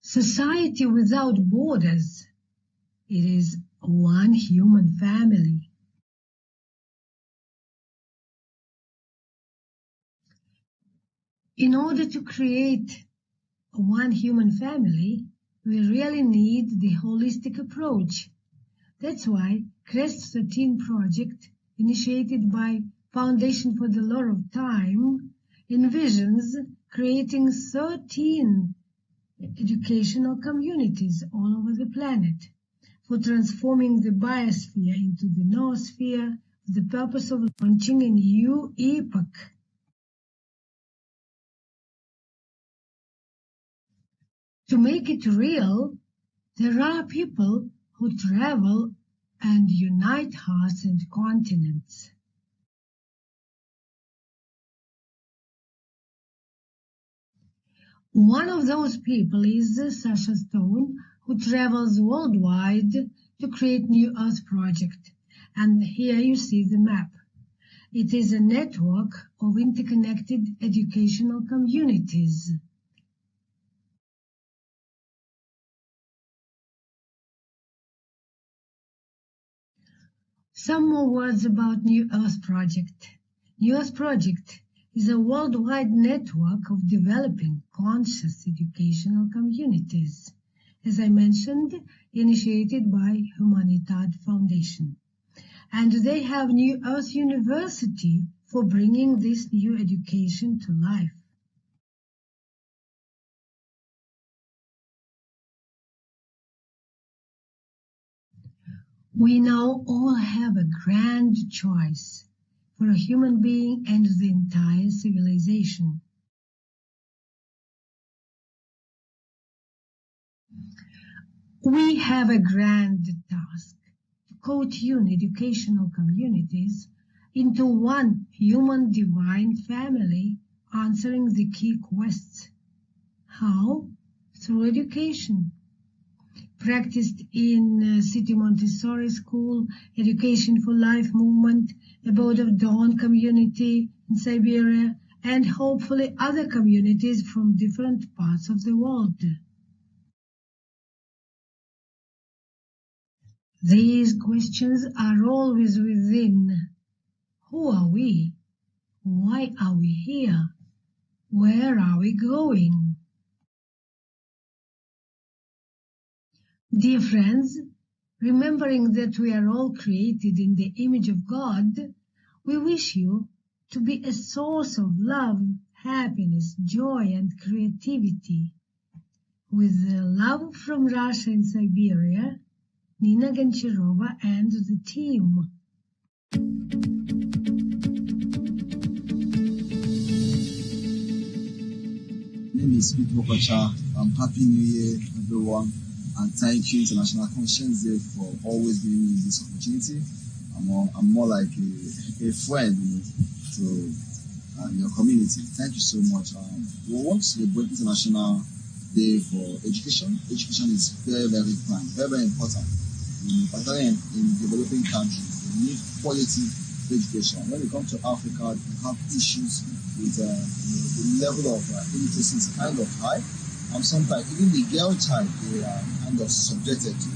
Speaker 1: Society without borders, it is one human family. In order to create one human family, we really need the holistic approach. That's why CREST 13 project, initiated by Foundation for the Law of Time, envisions creating 13 educational communities all over the planet for transforming the biosphere into the noosphere for the purpose of launching a new epoch. To make it real, there are people who travel and unite hearts and continents. One of those people is Sasha Stone, who travels worldwide to create New Earth Project. And here you see the map. It is a network of interconnected educational communities. Some more words about New Earth Project. New Earth Project is a worldwide network of developing conscious educational communities, as I mentioned, initiated by Humanitad Foundation. And they have New Earth University for bringing this new education to life. We now all have a grand choice for a human being and the entire civilization. We have a grand task to co-tune educational communities into one human divine family, answering the key questions. How? Through education. Practiced in City Montessori School, Education for Life movement, Abode of Dawn community in Siberia, and hopefully other communities from different parts of the world. These questions are always within. Who are we? Why are we here? Where are we going? Dear friends, remembering that we are all created in the image of God, we wish you to be a source of love, happiness, joy, and creativity. With love from Russia and Siberia, Nina Goncharova and the team.
Speaker 3: My name is Pete Bokocha. Happy New Year, everyone. And thank you, International Conscience Day, for always giving me this opportunity. I'm more like a friend to your community. Thank you so much. We want to celebrate International Day for Education. Education is very, very prime, very, very important. Particularly in developing countries, we need quality education. When we come to Africa, we have issues with the level of illiteracy is kind of high. And sometimes even the girl child, they are kind of subjected to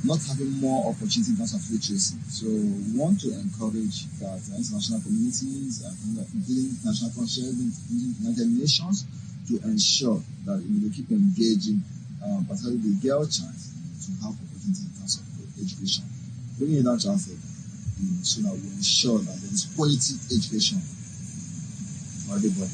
Speaker 3: not having more opportunity in terms of literacy. So we want to encourage that international communities, including international conscience, United Nations, to ensure that they keep engaging, particularly the girl child, to have opportunity in terms of education. Bringing it down to Africa, so that we ensure that there is quality education for everybody.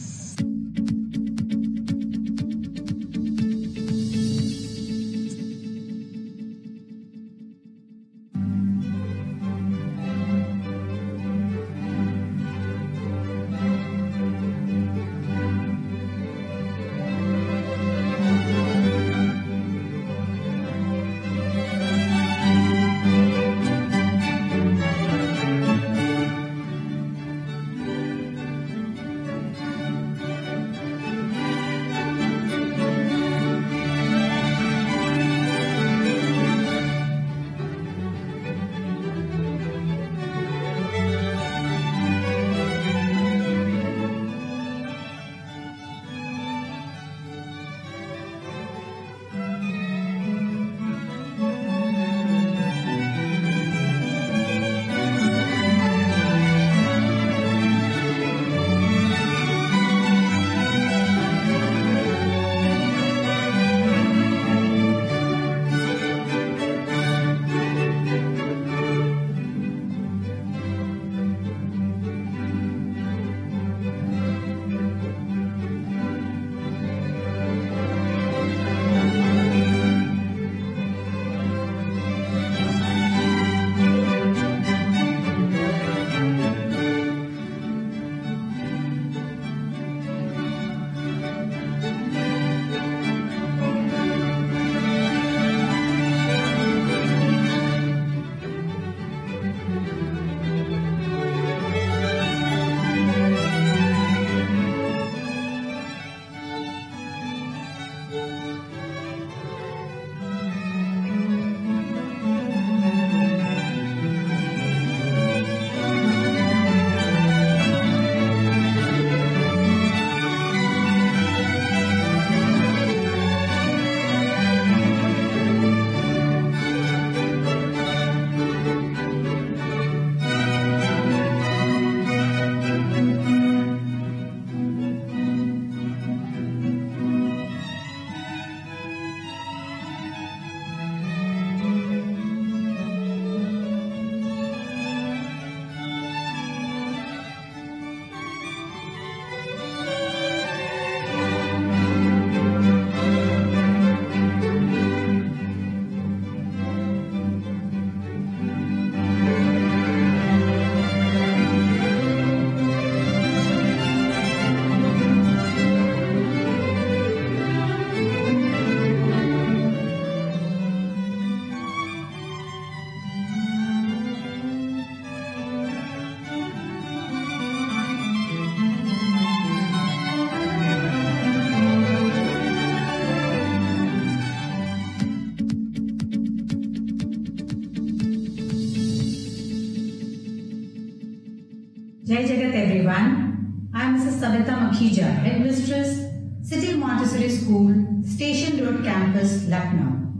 Speaker 2: Makhija, Headmistress, City Montessori School, Station Road Campus, Lucknow.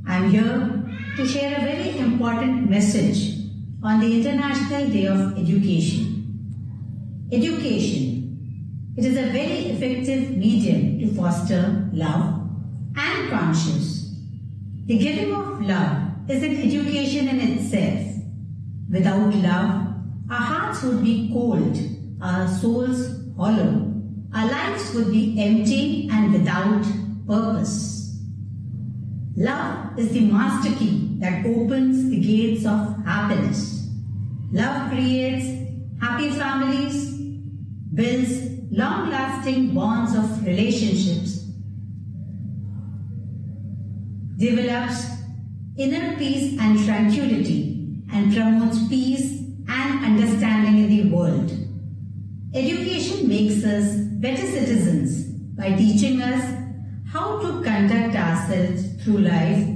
Speaker 2: I am here to share a very important message on the International Day of Education. Education. It is a very effective medium to foster love and conscience. The giving of love is an education in itself. Without love, our hearts would be cold, our souls hollow, our lives would be empty and without purpose. Love is the master key that opens the gates of happiness. Love creates happy families, builds long-lasting bonds of relationships, develops inner peace and tranquility, and promotes peace and understanding in the world. Education makes us better citizens by teaching us how to conduct ourselves through life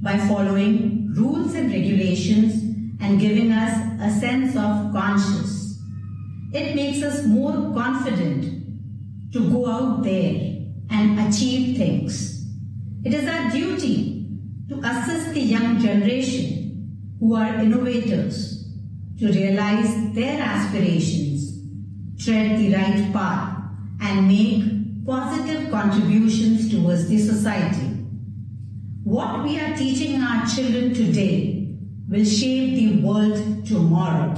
Speaker 2: by following rules and regulations and giving us a sense of conscience. It makes us more confident to go out there and achieve things. It is our duty to assist the young generation who are innovators to realize their aspirations, tread the right path, and make positive contributions towards the society. What we are teaching our children today will shape the world tomorrow.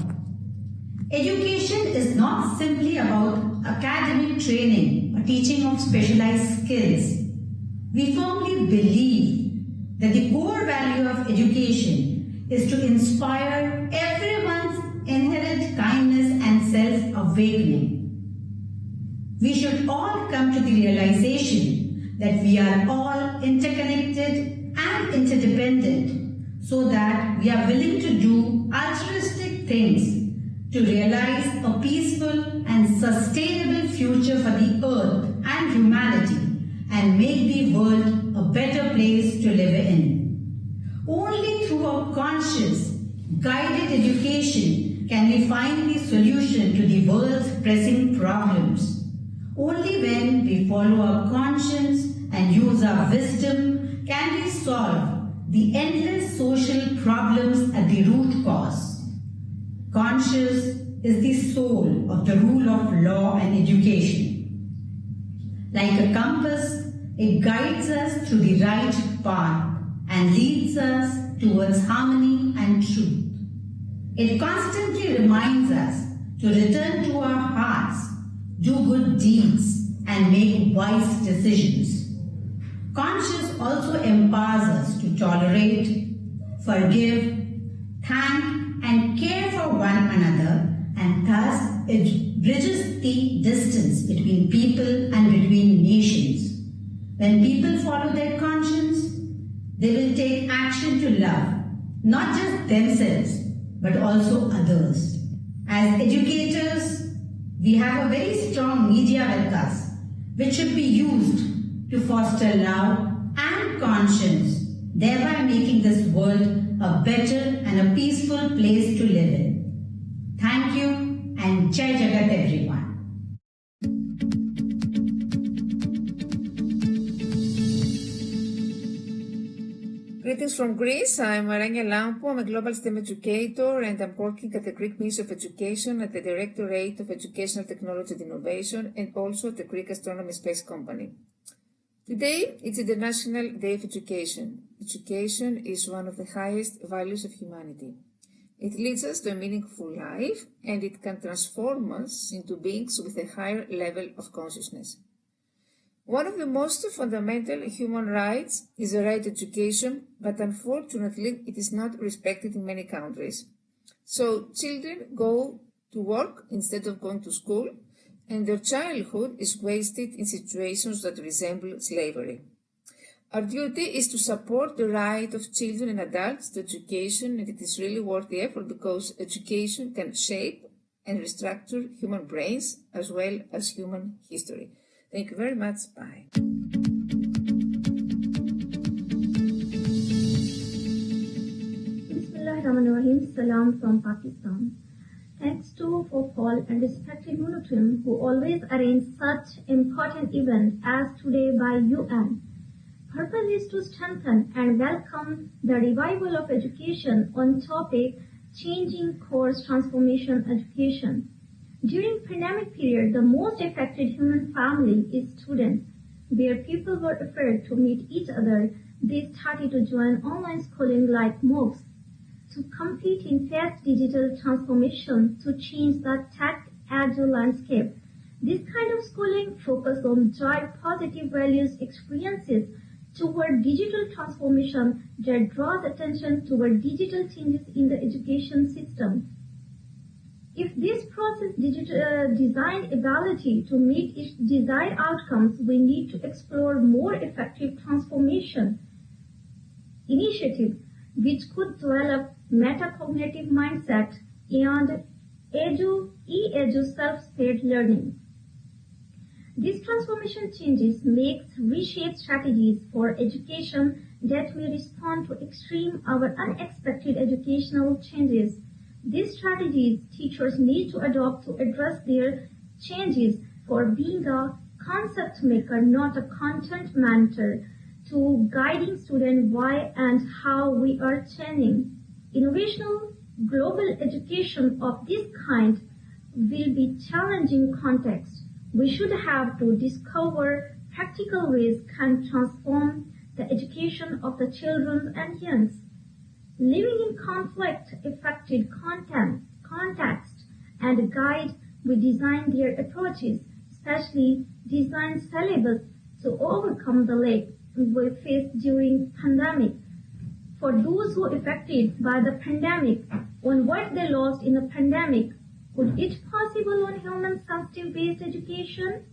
Speaker 2: Education is not simply about academic training or teaching of specialized skills. We firmly believe that the core value of education is to inspire everyone's inherent kindness and self-awakening. We should all come to the realization that we are all interconnected and interdependent, so that we are willing to do altruistic things to realize a peaceful and sustainable future for the earth and humanity and make the world a better place to live in. Only through a conscious, guided education can we find the solution to the world's pressing problems. Only when we follow our conscience and use our wisdom can we solve the endless social problems at the root cause. Conscience is the soul of the rule of law and education. Like a compass, it guides us through the right path and leads us towards harmony and truth. It constantly reminds us to return to our hearts, do good deeds, and make wise decisions. Conscience also empowers us to tolerate, forgive, thank, and care for one another, and thus it bridges the distance between people and between nations. When people follow their conscience, they will take action to love, not just themselves, but also others. As educators, we have a very strong media with us, which should be used to foster love and conscience, thereby making this world a better and a peaceful place to live in. Thank you, and Jai Jagat everyone.
Speaker 4: Greetings from Greece. I'm Marania Lampo. I'm a global STEM educator and I'm working at the Greek Ministry of Education at the Directorate of Educational Technology and Innovation and also at the Greek Astronomy Space Company. Today, it's International Day of Education. Education is one of the highest values of humanity. It leads us to a meaningful life and it can transform us into beings with a higher level of consciousness. One of the most fundamental human rights is the right to education, but unfortunately it is not respected in many countries. So children go to work instead of going to school, and their childhood is wasted in situations that resemble slavery. Our duty is to support the right of children and adults to education, and it is really worth the effort because education can shape and restructure human brains as well as human history. Thank you very much. Bye.
Speaker 23: Bismillahirrahmanirrahim. Salam from Pakistan.
Speaker 5: thanks to FOWPAL and respected Monotone, who always arrange such important event as today by UN. Purpose is to strengthen and welcome the revival of education on topic changing course transformation education. During pandemic period, the most affected human family is students. Where people were afraid to meet each other, they started to join online schooling like MOOCs to compete in fast digital transformation to change the tech agile landscape. This kind of schooling focuses on drive positive values experiences toward digital transformation that draws attention toward digital changes in the education system. If this process design ability to meet its desired outcomes, we need to explore more effective transformation initiatives which could develop metacognitive mindset and e-edu self-paced learning. These transformation changes reshape strategies for education that may respond to extreme or unexpected educational changes. These strategies teachers need to adopt to address their changes for being a concept maker, not a content mentor, to guiding students why and how we are changing. Innovational global education of this kind will be challenging context. We should have to discover practical ways can transform the education of the children and youngs. Living in conflict-affected context and guide, we design their approaches, especially design syllabus to overcome the lag we faced during pandemic. For those who are affected by the pandemic, on what they lost in the pandemic, could it possible on human sensitive-based education?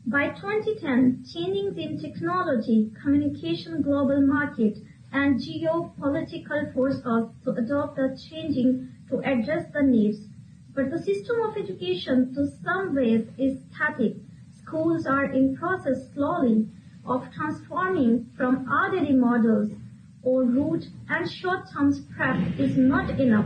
Speaker 5: By 2010, changes in technology, communication, global market, and geopolitical force us to adopt the changing to address the needs. But the system of education, to some ways, is static. Schools are in process slowly of transforming from orderly models or route, and short-term prep is not enough.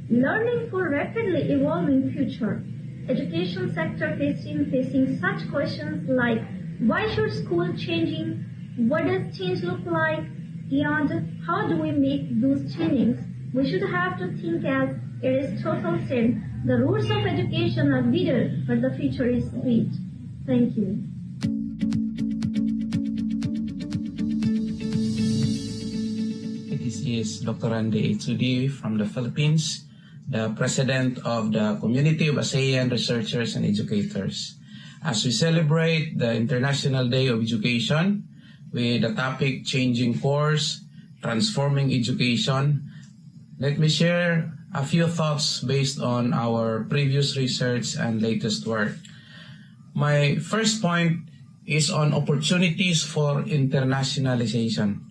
Speaker 5: Learning for rapidly evolving future. Education sector facing such questions like why should school changing, what does change look like, and how do we make those changes? We should have to think as Aristotle said, the roots of education are bitter, but the future is sweet. Thank you.
Speaker 6: This is Dr. Randy Itsudi from the Philippines, the president of the Community of ASEAN Researchers and Educators. As we celebrate the International Day of Education with the topic Changing Course, Transforming Education, let me share a few thoughts based on our previous research and latest work. My first point is on opportunities for internationalization.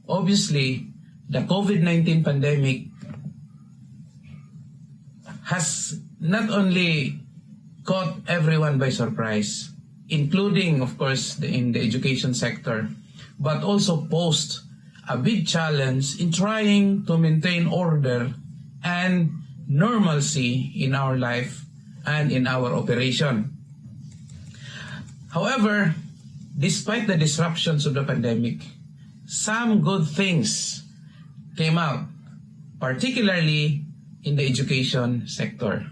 Speaker 6: Obviously, the COVID-19 pandemic has not only caught everyone by surprise, including, of course, in the education sector, but also posed a big challenge in trying to maintain order and normalcy in our life and in our operation. However, despite the disruptions of the pandemic, some good things came out, particularly in the education sector.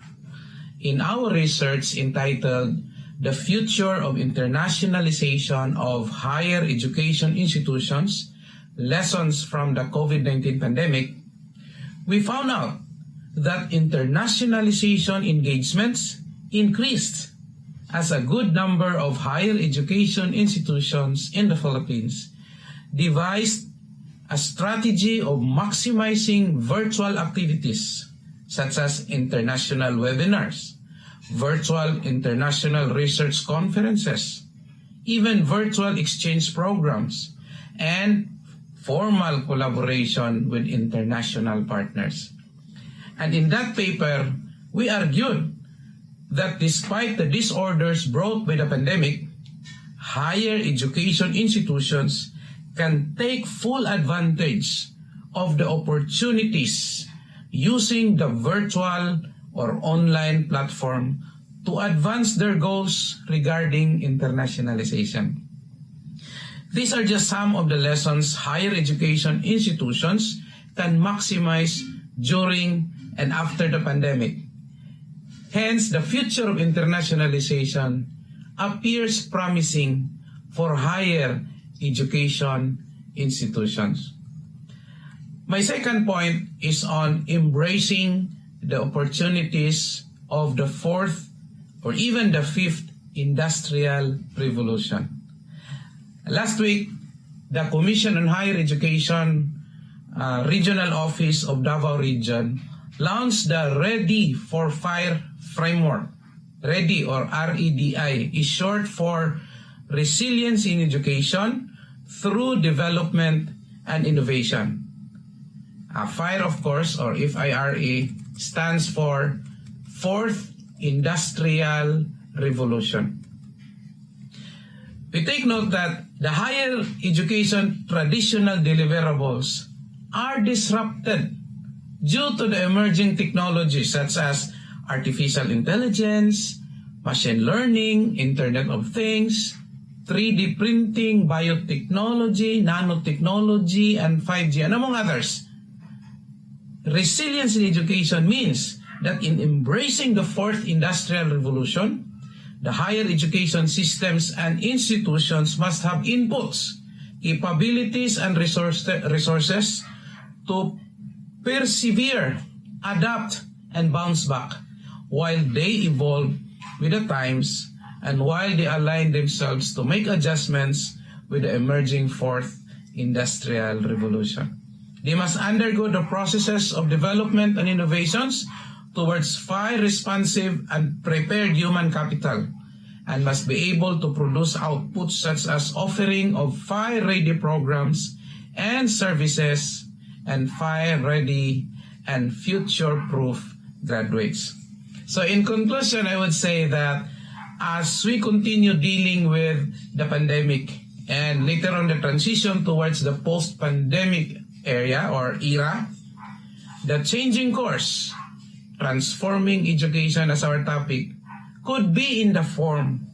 Speaker 6: In our research entitled The Future of Internationalization of Higher Education Institutions, Lessons from the COVID-19 Pandemic, we found out that internationalization engagements increased as a good number of higher education institutions in the Philippines devised a strategy of maximizing virtual activities such as international webinars, virtual international research conferences, even virtual exchange programs, and formal collaboration with international partners. And in that paper, we argued that despite the disorders brought by the pandemic, higher education institutions can take full advantage of the opportunities using the virtual or online platform to advance their goals regarding internationalization. These are just some of the lessons higher education institutions can maximize during and after the pandemic. Hence, the future of internationalization appears promising for higher education institutions. My second point is on embracing the opportunities of the fourth or even the fifth industrial revolution. Last week, the Commission on Higher Education Regional Office of Davao Region launched the Ready for Fire framework. Ready, or REDI, is short for Resilience in Education through Development and Innovation. FIRE, of course, or FIRE, stands for Fourth Industrial Revolution. We take note that the higher education traditional deliverables are disrupted due to the emerging technologies such as artificial intelligence, machine learning, Internet of Things, 3D printing, biotechnology, nanotechnology, and 5G, and among others. Resilience in education means that in embracing the fourth industrial revolution, the higher education systems and institutions must have inputs, capabilities, and resources to persevere, adapt, and bounce back while they evolve with the times and while they align themselves to make adjustments with the emerging fourth industrial revolution. They must undergo the processes of development and innovations towards fire-responsive and prepared human capital, and must be able to produce outputs such as offering of fire-ready programs and services and fire-ready and future-proof graduates. So in conclusion, I would say that as we continue dealing with the pandemic and later on the transition towards the post-pandemic area or era, the changing course, transforming education as our topic, could be in the form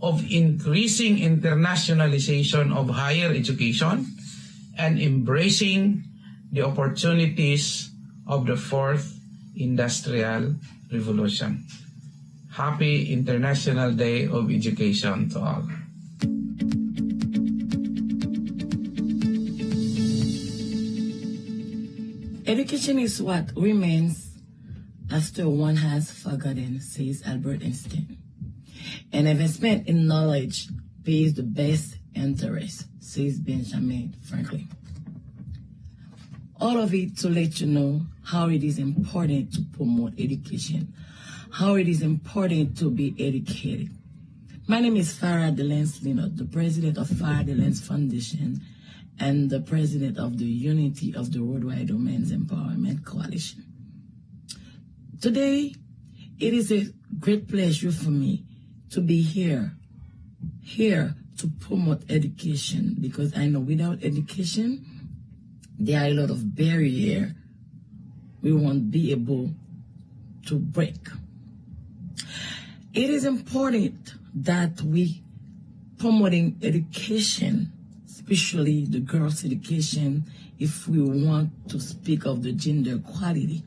Speaker 6: of increasing internationalization of higher education and embracing the opportunities of the fourth industrial revolution. Happy International Day of Education to all.
Speaker 7: Education is what remains after one has forgotten, says Albert Einstein. An investment in knowledge pays the best interest, says Benjamin Franklin. All of it to let you know how it is important to promote education, how it is important to be educated. My name is Farah Delance Linot, the president of Farah Delance Foundation and the president of the Unity of the Worldwide Women's Empowerment Coalition. Today, it is a great pleasure for me to be here to promote education, because I know without education, there are a lot of barriers we won't be able to break. It is important that we promoting education, especially the girls' education, if we want to speak of the gender equality.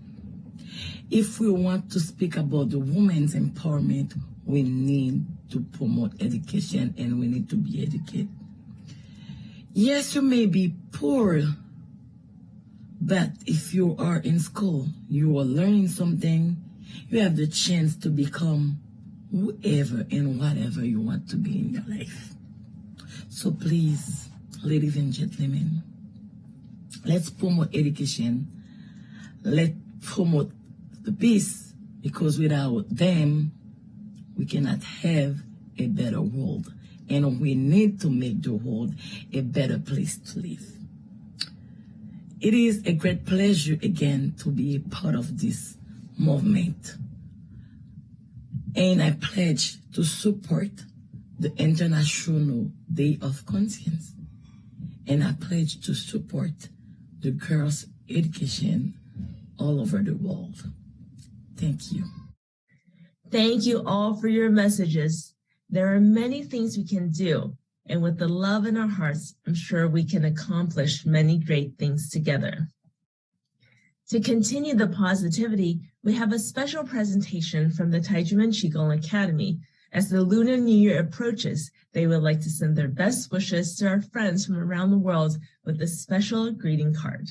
Speaker 7: If we want to speak about the women's empowerment, we need to promote education and we need to be educated. Yes, you may be poor, but if you are in school, you are learning something, you have the chance to become whoever and whatever you want to be in your life. So please, ladies and gentlemen, let's promote education. Let's promote the peace, because without them, we cannot have a better world. And we need to make the world a better place to live. It is a great pleasure again to be a part of this movement. And I pledge to support the International Day of Conscience. And I pledge to support the girls' education all over the world. Thank you.
Speaker 8: Thank you all for your messages. There are many things we can do, and with the love in our hearts, I'm sure we can accomplish many great things together. To continue the positivity, we have a special presentation from the Taijumen Qigong Academy. As the Lunar New Year approaches, they would like to send their best wishes to our friends from around the world with a special greeting card.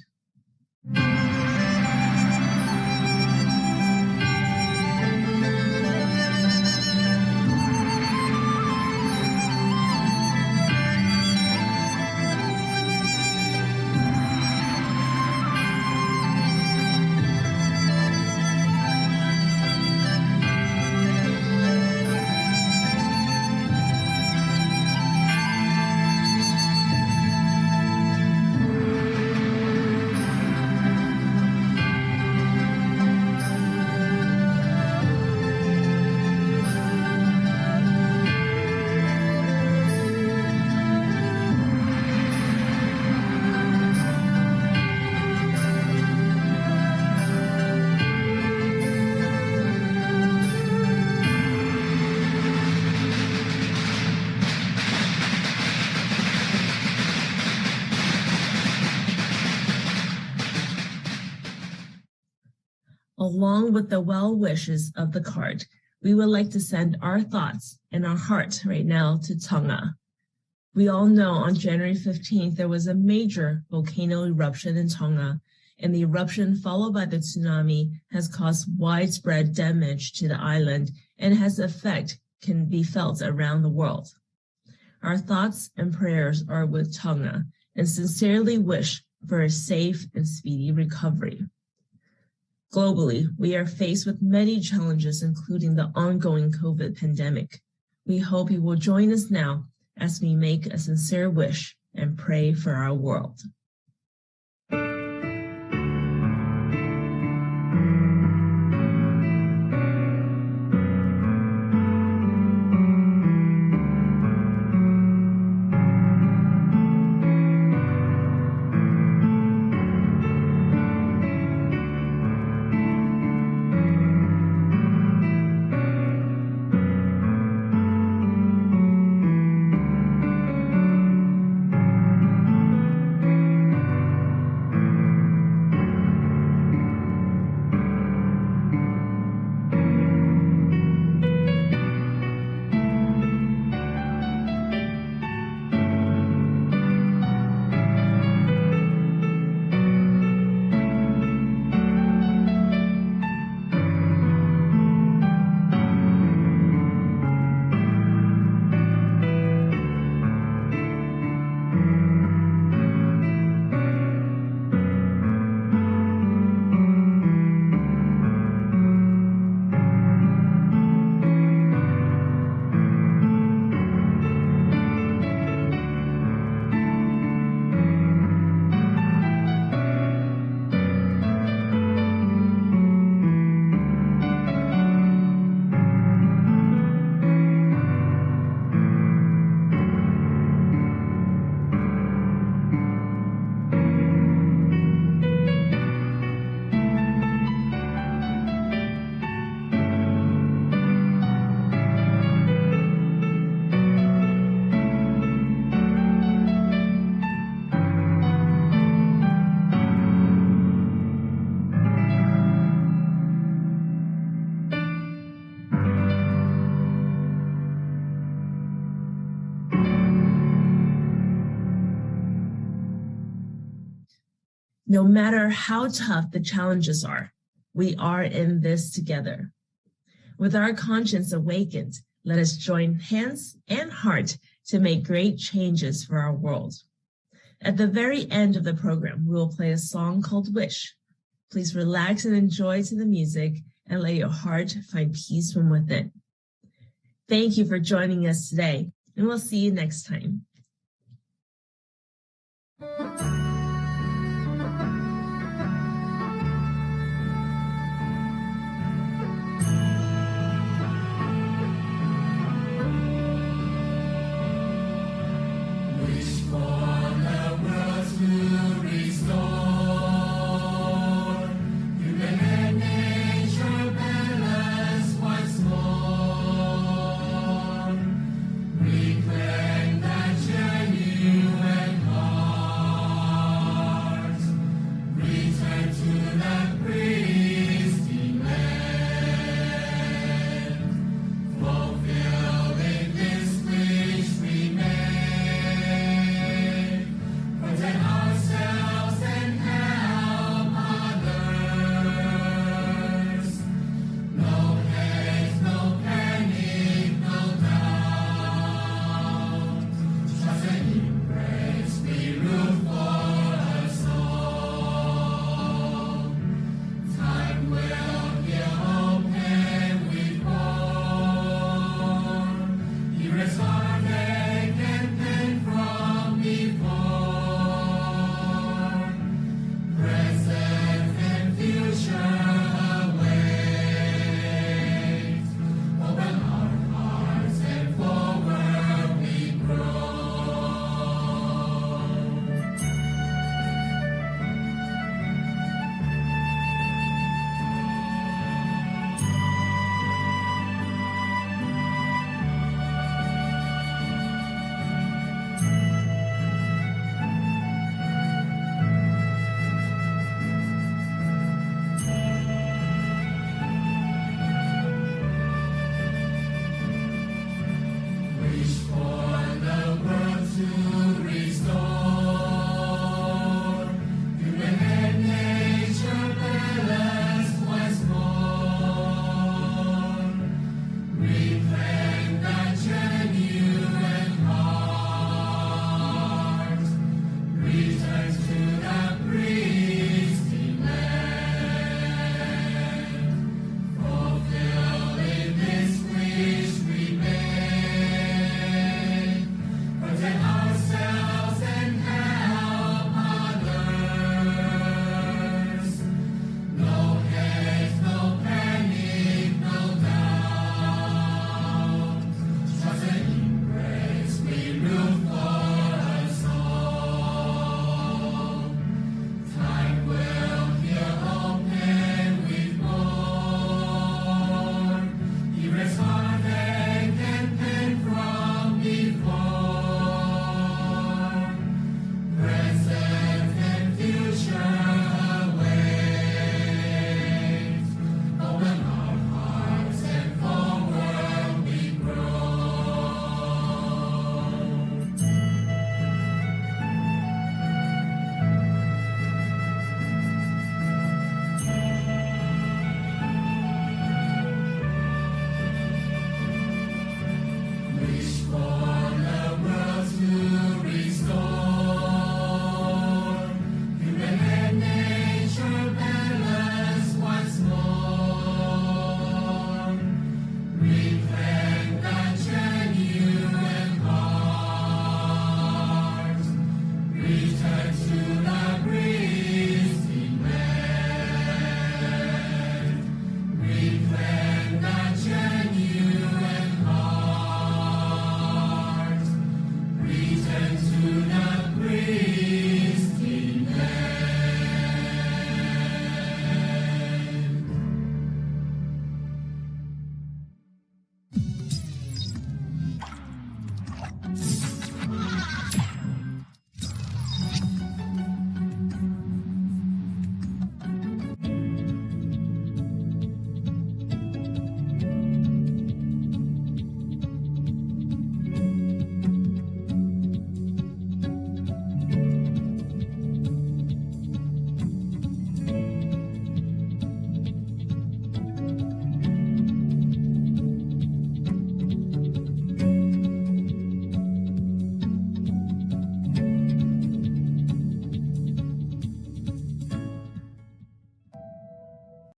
Speaker 8: Along with the well wishes of the card, we would like to send our thoughts and our heart right now to Tonga. We all know on January 15th, there was a major volcano eruption in Tonga, and the eruption followed by the tsunami has caused widespread damage to the island and has effect can be felt around the world. Our thoughts and prayers are with Tonga and sincerely wish for a safe and speedy recovery. Globally, we are faced with many challenges, including the ongoing COVID pandemic. We hope you will join us now as we make a sincere wish and pray for our world. No matter how tough the challenges are, we are in this together. With our conscience awakened, let us join hands and heart to make great changes for our world. At the very end of the program, we will play a song called Wish. Please relax and enjoy to the music and let your heart find peace from within. Thank you for joining us today, and we'll see you next time.